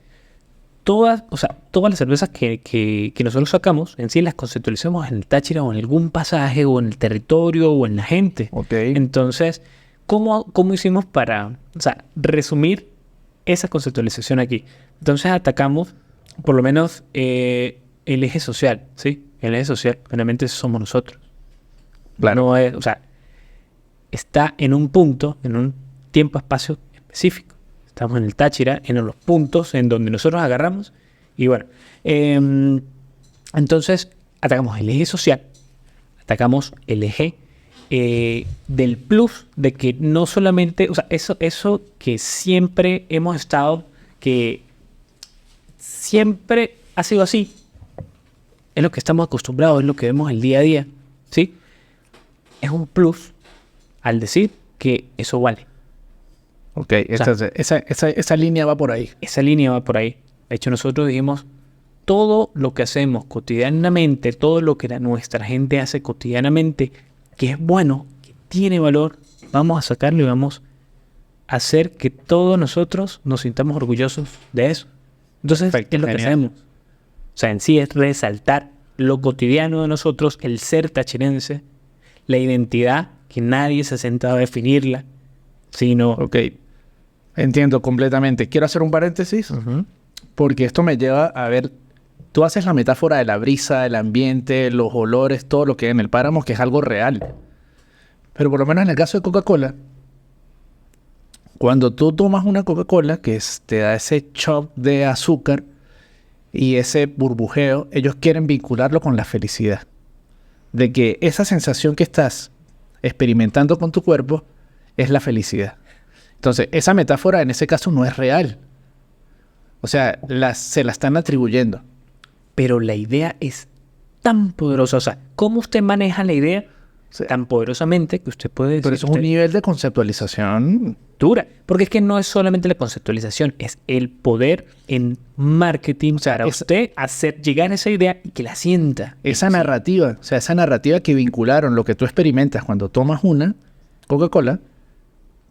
B: Todas las cervezas que nosotros sacamos, en sí las conceptualizamos en el Táchira o en algún pasaje o en el territorio o en la gente.
A: Ok.
B: Entonces, ¿cómo hicimos para, resumir esa conceptualización aquí? Entonces atacamos, por lo menos, el eje social, ¿sí? El eje social, realmente somos nosotros.
A: Claro.
B: No es, está en un punto, en un tiempo-espacio específico. Estamos en el Táchira, en los puntos en donde nosotros agarramos. Y bueno, entonces atacamos el eje social, atacamos el eje del plus de que no solamente, eso que siempre hemos estado, que siempre ha sido así, es lo que estamos acostumbrados, es lo que vemos el día a día, ¿sí? Es un plus al decir que eso vale.
A: Ok, esa línea va por ahí.
B: Esa línea va por ahí. De hecho, nosotros dijimos, todo lo que hacemos cotidianamente, todo lo que nuestra gente hace cotidianamente, que es bueno, que tiene valor, vamos a sacarlo y vamos a hacer que todos nosotros nos sintamos orgullosos de eso. Entonces,
A: Perfecto,
B: es lo que
A: genial.
B: hacemos. O sea, en sí es resaltar lo cotidiano de nosotros, el ser tachirense, la identidad que nadie se ha sentado a definirla, sino...
A: Ok, entiendo completamente. Quiero hacer un paréntesis porque esto me lleva a ver, tú haces la metáfora de la brisa, el ambiente, los olores, todo lo que hay en el páramo, que es algo real. Pero por lo menos en el caso de Coca-Cola, cuando tú tomas una Coca-Cola te da ese shock de azúcar y ese burbujeo, ellos quieren vincularlo con la felicidad. De que esa sensación que estás experimentando con tu cuerpo es la felicidad. Entonces, esa metáfora en ese caso no es real. O sea, se la están atribuyendo.
B: Pero la idea es tan poderosa. O sea, ¿cómo usted maneja la idea tan poderosamente que usted puede decir...
A: Pero eso es un nivel de conceptualización
B: dura. Porque es que no es solamente la conceptualización, es el poder en marketing para usted hacer llegar esa idea y que la sienta.
A: Esa narrativa, o sea, esa narrativa que vincularon lo que tú experimentas cuando tomas una Coca-Cola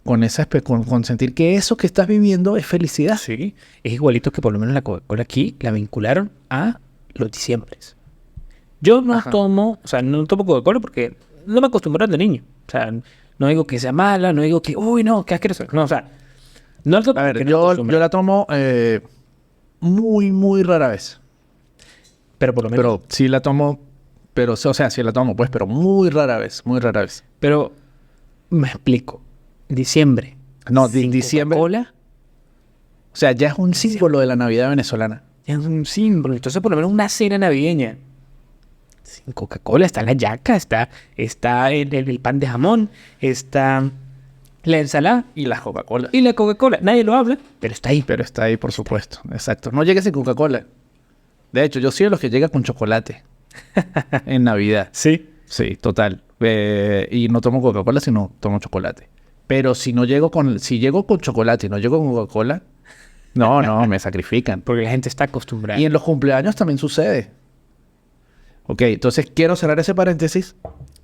A: con sentir que eso que estás viviendo es felicidad.
B: Sí, es igualito que por lo menos la Coca-Cola aquí la vincularon a los diciembres. Yo no tomo, o sea, no tomo Coca-Cola porque no me acostumbraron de niño. O sea, no digo que sea mala, no digo que, uy, no, qué asqueroso. No, o sea, no la tomo.
A: A ver, yo la tomo muy, muy rara vez.
B: Pero por lo menos.
A: Pero sí la tomo, pero, o sea, sí la tomo, pues, pero muy rara vez, muy rara vez.
B: Pero, me explico. Diciembre.
A: No, diciembre.
B: Coca-Cola.
A: O sea, ya es un símbolo de la Navidad venezolana.
B: Es un símbolo. Entonces, por lo menos una cena navideña. Sin Coca-Cola está la yaca, está el pan de jamón, está la ensalada.
A: Y la Coca-Cola.
B: Y la Coca-Cola. Nadie lo habla, pero está ahí.
A: Pero está ahí, por supuesto. Exacto. No llegues sin Coca-Cola. De hecho, yo soy de los que llega con chocolate. En Navidad.
B: Sí.
A: Sí, total. Y no tomo Coca-Cola, sino tomo chocolate. Pero si llego con chocolate y no llego con Coca-Cola, no, me sacrifican.
B: Porque la gente está acostumbrada.
A: Y en los cumpleaños también sucede. Ok, entonces quiero cerrar ese paréntesis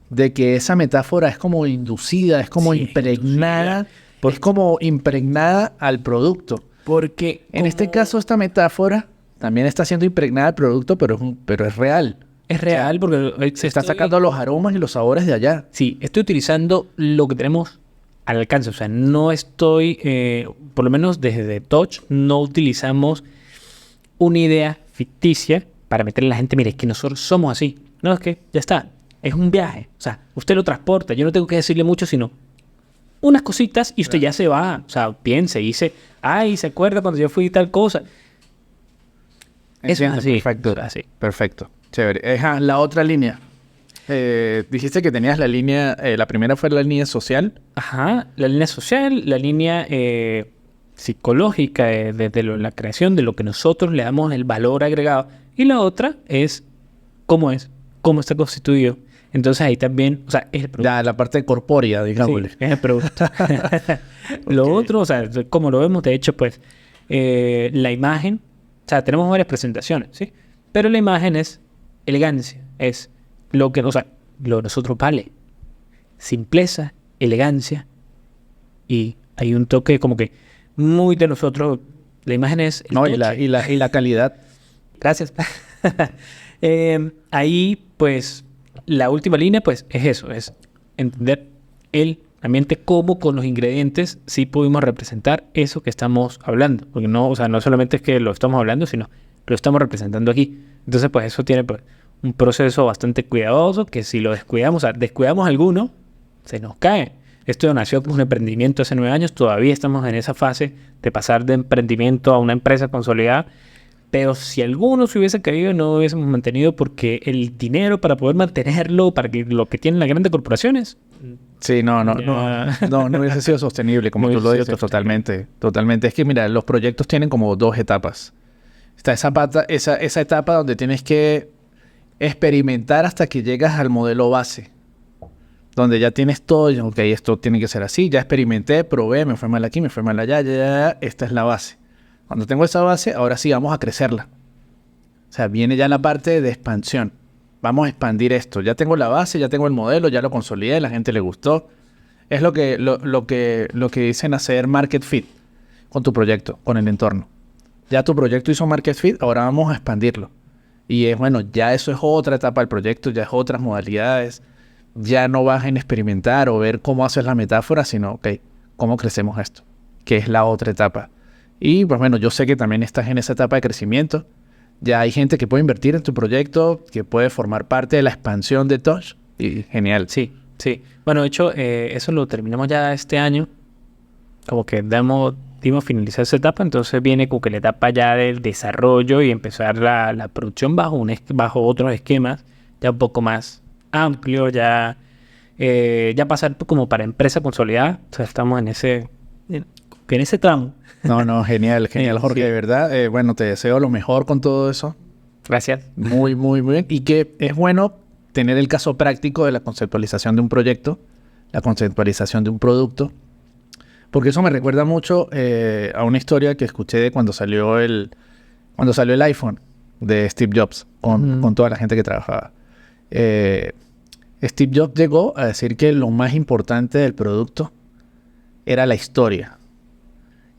A: de que esa metáfora es como inducida, es como impregnada, es como impregnada al producto.
B: Porque
A: en este caso esta metáfora también está siendo impregnada al producto, pero es real.
B: Es real porque
A: se está sacando los aromas y los sabores de allá.
B: Sí, estoy utilizando lo que tenemos al alcance. O sea, no estoy, por lo menos desde Touch, no utilizamos una idea ficticia para meterle a la gente, mire, es que nosotros somos así. No, es que ya está. Es un viaje. O sea, usted lo transporta. Yo no tengo que decirle mucho, sino unas cositas y usted ya se va. O sea, piense y dice, ay, ¿se acuerda cuando yo fui tal cosa?
A: Eso es así. Perfecto. Así. Perfecto. Chévere. La otra línea. Dijiste que tenías la línea, la primera fue la línea social.
B: Ajá, la línea social, la línea psicológica desde la creación de lo que nosotros le damos el valor agregado. Y la otra es cómo está constituido. Entonces ahí también, o sea, es el producto.
A: Ya, la parte corpórea, digámosle.
B: Sí, es el producto. Lo otro, o sea, como lo vemos, de hecho, pues, la imagen, o sea, tenemos varias presentaciones, ¿sí? Pero la imagen es elegancia, es lo que, o sea, lo de nosotros vale. Simpleza, elegancia, y hay un toque como que muy de nosotros. La imagen es...
A: No, y la calidad.
B: Gracias. Ahí, pues, la última línea, pues, es eso, es entender el ambiente, cómo con los ingredientes sí pudimos representar eso que estamos hablando. Porque no, o sea, no solamente es que lo estamos hablando, sino que lo estamos representando aquí. Entonces, pues, eso tiene pues, un proceso bastante cuidadoso, que si lo descuidamos, o sea, descuidamos alguno, se nos cae. Esto nació como un emprendimiento hace 9 años, todavía estamos en esa fase de pasar de emprendimiento a una empresa consolidada. Pero si alguno se hubiese caído, no lo hubiésemos mantenido porque el dinero para poder mantenerlo, para que lo que tienen las grandes corporaciones...
A: Sí, no hubiese sido sostenible, como tú lo dices, totalmente. Es que, mira, los proyectos tienen como 2 etapas. Está esa etapa donde tienes que experimentar hasta que llegas al modelo base. Donde ya tienes todo, ok, esto tiene que ser así, ya experimenté, probé, me fue mal aquí, me fue mal allá, ya, esta es la base. Cuando tengo esa base, ahora sí vamos a crecerla. O sea, viene ya la parte de expansión. Vamos a expandir esto. Ya tengo la base, ya tengo el modelo, ya lo consolidé, a la gente le gustó. Es lo que dicen hacer market fit con tu proyecto, con el entorno. Ya tu proyecto hizo market fit, ahora vamos a expandirlo. Y es bueno, ya eso es otra etapa del proyecto, ya es otras modalidades. Ya no vas en experimentar o ver cómo haces la metáfora, sino, ok, ¿cómo crecemos esto? Que es la otra etapa. Y pues bueno, yo sé que también estás en esa etapa de crecimiento. Ya hay gente que puede invertir en tu proyecto, que puede formar parte de la expansión de Touch. Y genial.
B: Sí, sí. Bueno, de hecho, eso lo terminamos ya este año. Como que dimos finalizar esa etapa, entonces viene como que la etapa ya del desarrollo y empezar la producción bajo otros esquemas, ya un poco más amplio, ya pasar como para empresa consolidada. O sea, estamos en ese tramo.
A: No, genial, Jorge,
B: Sí.
A: de verdad. Bueno, te deseo lo mejor con todo eso.
B: Gracias.
A: Muy, muy, muy bien. Y que es bueno tener el caso práctico de la conceptualización de un proyecto, la conceptualización de un producto, porque eso me recuerda mucho a una historia que escuché de cuando salió el iPhone de Steve Jobs con toda la gente que trabajaba. Steve Jobs llegó a decir que lo más importante del producto era la historia.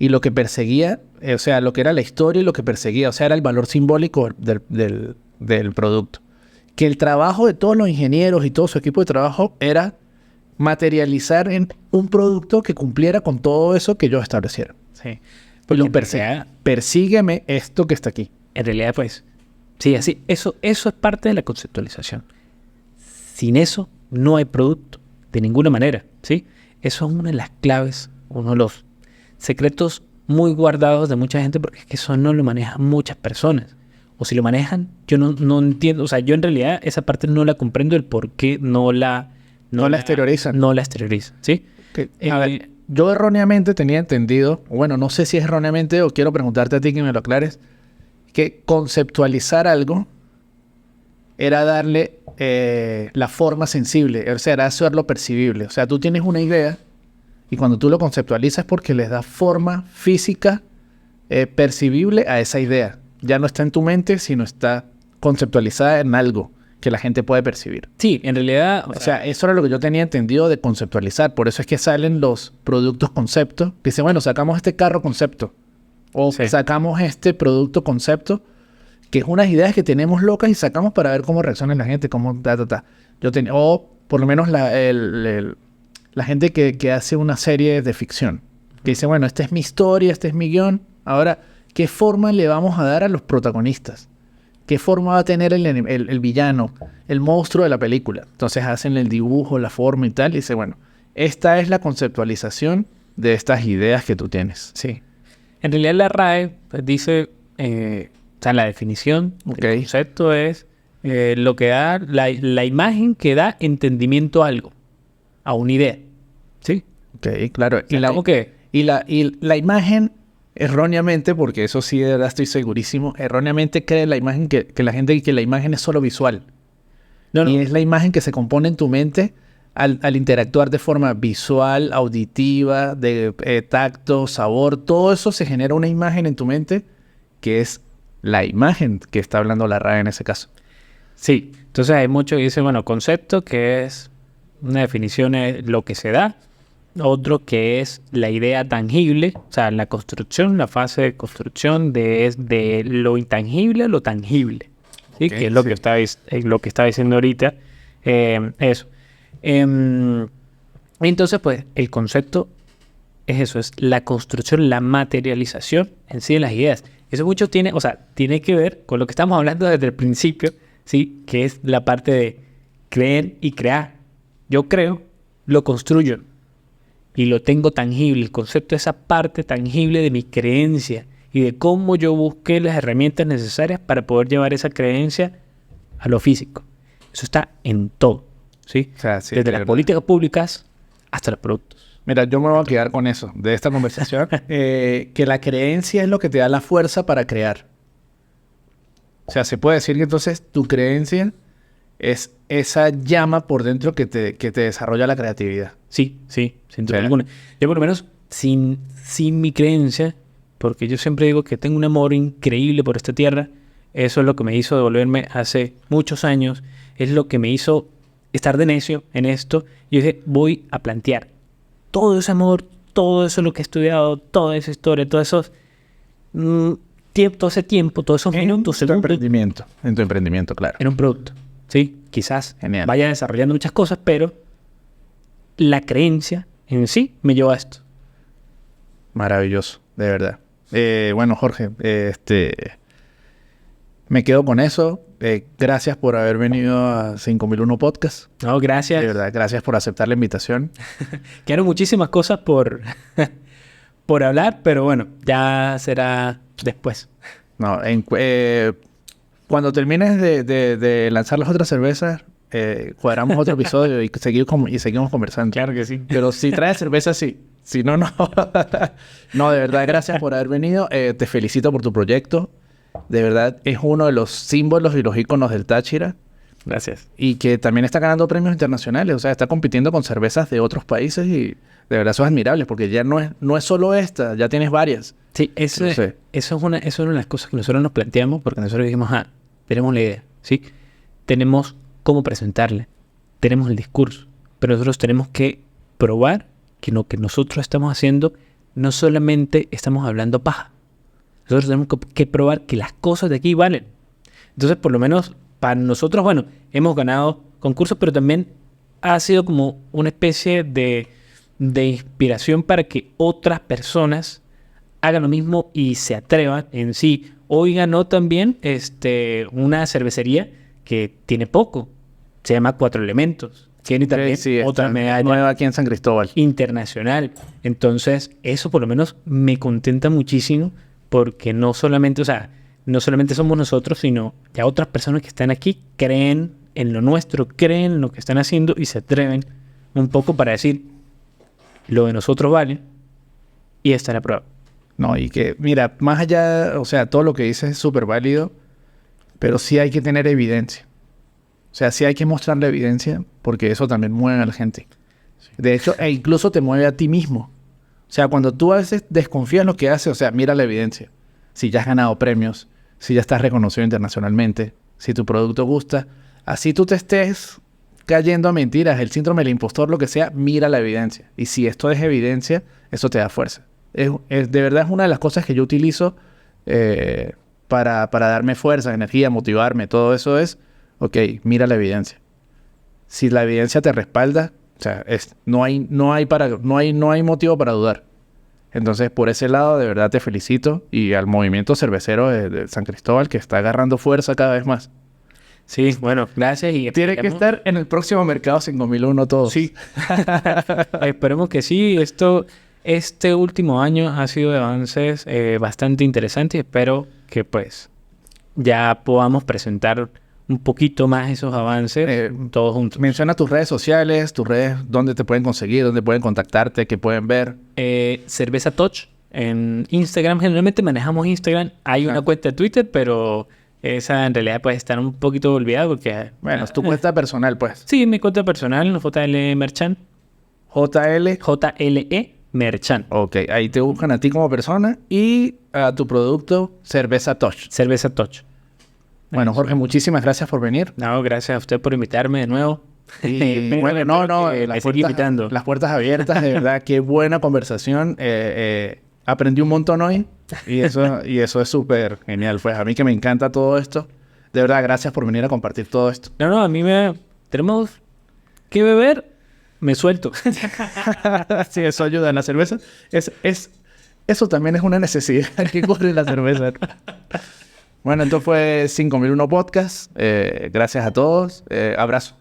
A: Y lo que perseguía, o sea, lo que era la historia y lo que perseguía, o sea, era el valor simbólico del producto. Que el trabajo de todos los ingenieros y todo su equipo de trabajo era materializar en un producto que cumpliera con todo eso que ellos establecieron.
B: Sí.
A: Pues lo
B: en realidad,
A: persígueme esto que está aquí.
B: en realidad, pues, sí, así, eso es parte de la conceptualización. Sin eso no hay producto, de ninguna manera, ¿sí? Eso es una de las claves, uno de los secretos muy guardados de mucha gente, porque es que eso no lo manejan muchas personas. O si lo manejan, yo no entiendo. O sea, yo en realidad esa parte no la comprendo, el por qué no la
A: exteriorizan.
B: No la exteriorizan, ¿sí?
A: A ver, yo erróneamente tenía entendido, bueno, no sé si es erróneamente o quiero preguntarte a ti que me lo aclares, que conceptualizar algo era darle la forma sensible, o sea, era hacerlo percibible. O sea, tú tienes una idea y cuando tú lo conceptualizas es porque les das forma física percibible a esa idea. Ya no está en tu mente, sino está conceptualizada en algo que la gente puede percibir.
B: Sí, en realidad...
A: O sea, eso era lo que yo tenía entendido de conceptualizar. Por eso es que salen los productos concepto. Que dicen, bueno, sacamos este carro concepto. O
B: Sí.
A: sacamos este producto concepto, que es unas ideas que tenemos locas y sacamos para ver cómo reacciona la gente, cómo o por lo menos la gente que hace una serie de ficción. Que dice, bueno, esta es mi historia, este es mi guión. Ahora, ¿qué forma le vamos a dar a los protagonistas? ¿Qué forma va a tener el villano, el monstruo de la película? Entonces hacen el dibujo, la forma y tal. Y dice, bueno, esta es la conceptualización de estas ideas que tú tienes.
B: Sí. En realidad la RAE pues, dice, o sea, la definición del concepto es lo que da, la imagen que da entendimiento a algo, a una idea. ¿Sí?
A: Ok, claro.
B: Y
A: la imagen, erróneamente, porque eso sí de verdad estoy segurísimo, erróneamente cree la imagen que la gente que la imagen es solo visual.
B: No.
A: Y es la imagen que se compone en tu mente al interactuar de forma visual, auditiva, de tacto, sabor. Todo eso se genera una imagen en tu mente que es la imagen que está hablando la RAE en ese caso.
B: Sí. Entonces hay mucho que dice, bueno, concepto, que es una definición de lo que se da. Otro que es la idea tangible, o sea, la construcción, la fase de construcción de lo intangible a lo tangible, ¿sí?
A: Okay,
B: Que es lo que estaba diciendo ahorita. Eso. Entonces, pues, el concepto es eso, es la construcción, la materialización en sí de las ideas. Eso mucho tiene que ver con lo que estamos hablando desde el principio, ¿sí? Que es la parte de creer y crear. Yo creo, lo construyo y lo tengo tangible. El concepto es esa parte tangible de mi creencia y de cómo yo busqué las herramientas necesarias para poder llevar esa creencia a lo físico. Eso está en todo, ¿sí?
A: O sea, sí,
B: desde las políticas públicas hasta los productos.
A: Mira, yo me voy a quedar con eso, de esta conversación, que la creencia es lo que te da la fuerza para crear. O sea, se puede decir que entonces tu creencia es esa llama por dentro que te desarrolla la creatividad.
B: Sí, sin duda alguna. Yo por lo menos sin mi creencia, porque yo siempre digo que tengo un amor increíble por esta tierra, eso es lo que me hizo devolverme hace muchos años, es lo que me hizo estar de necio en esto. Yo dije, voy a plantear todo ese amor, todo eso lo que he estudiado, toda esa historia, todo eso, todo ese tiempo, todos esos minutos,
A: En tu emprendimiento, claro.
B: en un producto. Sí, quizás
A: Genial.
B: vaya desarrollando muchas cosas, pero la creencia en sí me llevó a esto.
A: Maravilloso, de verdad. Bueno, Jorge, me quedo con eso. Gracias por haber venido a 5001 Podcast.
B: No, gracias.
A: De verdad, gracias por aceptar la invitación.
B: Quedaron muchísimas cosas por, por hablar, pero bueno, ya será después.
A: No, cuando termines de lanzar las otras cervezas, cuadramos otro episodio y seguimos conversando.
B: Claro que sí.
A: Pero si traes cerveza, sí. Si no, no. No, de verdad, gracias por haber venido. Te felicito por tu proyecto. De verdad, es uno de los símbolos y los íconos del Táchira.
B: Gracias.
A: Y que también está ganando premios internacionales. O sea, está compitiendo con cervezas de otros países y de verdad eso es admirable porque ya no es solo esta, ya tienes varias.
B: Sí, eso es una de las cosas que nosotros nos planteamos porque nosotros dijimos, tenemos la idea, ¿sí? Tenemos cómo presentarla, tenemos el discurso, pero nosotros tenemos que probar que lo que nosotros estamos haciendo no solamente estamos hablando paja. Nosotros tenemos que probar que las cosas de aquí valen. Entonces, por lo menos para nosotros, bueno, hemos ganado concursos, pero también ha sido como una especie de inspiración para que otras personas hagan lo mismo y se atrevan en sí. Hoy ganó también una cervecería que tiene poco. Se llama Cuatro Elementos. Tiene también otra medalla
A: nueva aquí en San Cristóbal.
B: Internacional. Entonces, eso por lo menos me contenta muchísimo porque no solamente somos nosotros, sino que otras personas que están aquí creen en lo nuestro, creen en lo que están haciendo y se atreven un poco para decir lo de nosotros vale y esta es la prueba.
A: No, y que, mira, más allá, o sea, todo lo que dices es súper válido, pero sí hay que tener evidencia. O sea, sí hay que mostrar la evidencia porque eso también mueve a la gente. Sí. De hecho, incluso te mueve a ti mismo. O sea, cuando tú a veces desconfías en lo que haces, o sea, mira la evidencia. Si ya has ganado premios, si ya estás reconocido internacionalmente, si tu producto gusta, así tú te estés cayendo a mentiras, el síndrome del impostor, lo que sea, mira la evidencia. Y si esto es evidencia, eso te da fuerza. De verdad es una de las cosas que yo utilizo para darme fuerza, energía, motivarme. Todo eso es, ok, mira la evidencia. Si la evidencia te respalda, o sea, no hay motivo para dudar. Entonces, por ese lado, de verdad te felicito. Y al movimiento cervecero de San Cristóbal, que está agarrando fuerza cada vez más.
B: Sí, bueno, gracias. Y
A: tiene que estar en el próximo mercado 5001 todos.
B: Sí. Esperemos que sí. Este último año ha sido de avances bastante interesantes y espero que pues ya podamos presentar un poquito más esos avances todos juntos.
A: Menciona tus redes sociales, dónde te pueden conseguir, dónde pueden contactarte, qué pueden ver.
B: Cerveza Touch en Instagram. Generalmente manejamos Instagram. Hay una cuenta de Twitter, pero esa en realidad puede estar un poquito olvidada porque...
A: Bueno, es tu cuenta personal, pues.
B: Sí, mi cuenta personal, JL Merchant. JLE Merchant.
A: Ok, ahí te buscan a ti como persona y a tu producto Cerveza Touch.
B: Cerveza Touch.
A: Bueno, Jorge, muchísimas gracias por venir.
B: No, gracias a usted por invitarme de nuevo.
A: Y bueno, las puertas abiertas, de verdad, qué buena conversación. Aprendí un montón hoy y eso es súper genial. Pues a mí que me encanta todo esto. De verdad, gracias por venir a compartir todo esto.
B: No, a mí tenemos que beber, me suelto.
A: Sí, eso ayuda en la cerveza. Eso también es una necesidad que corre la cerveza. Bueno, entonces fue 5001 Podcast. Gracias a todos. Abrazo.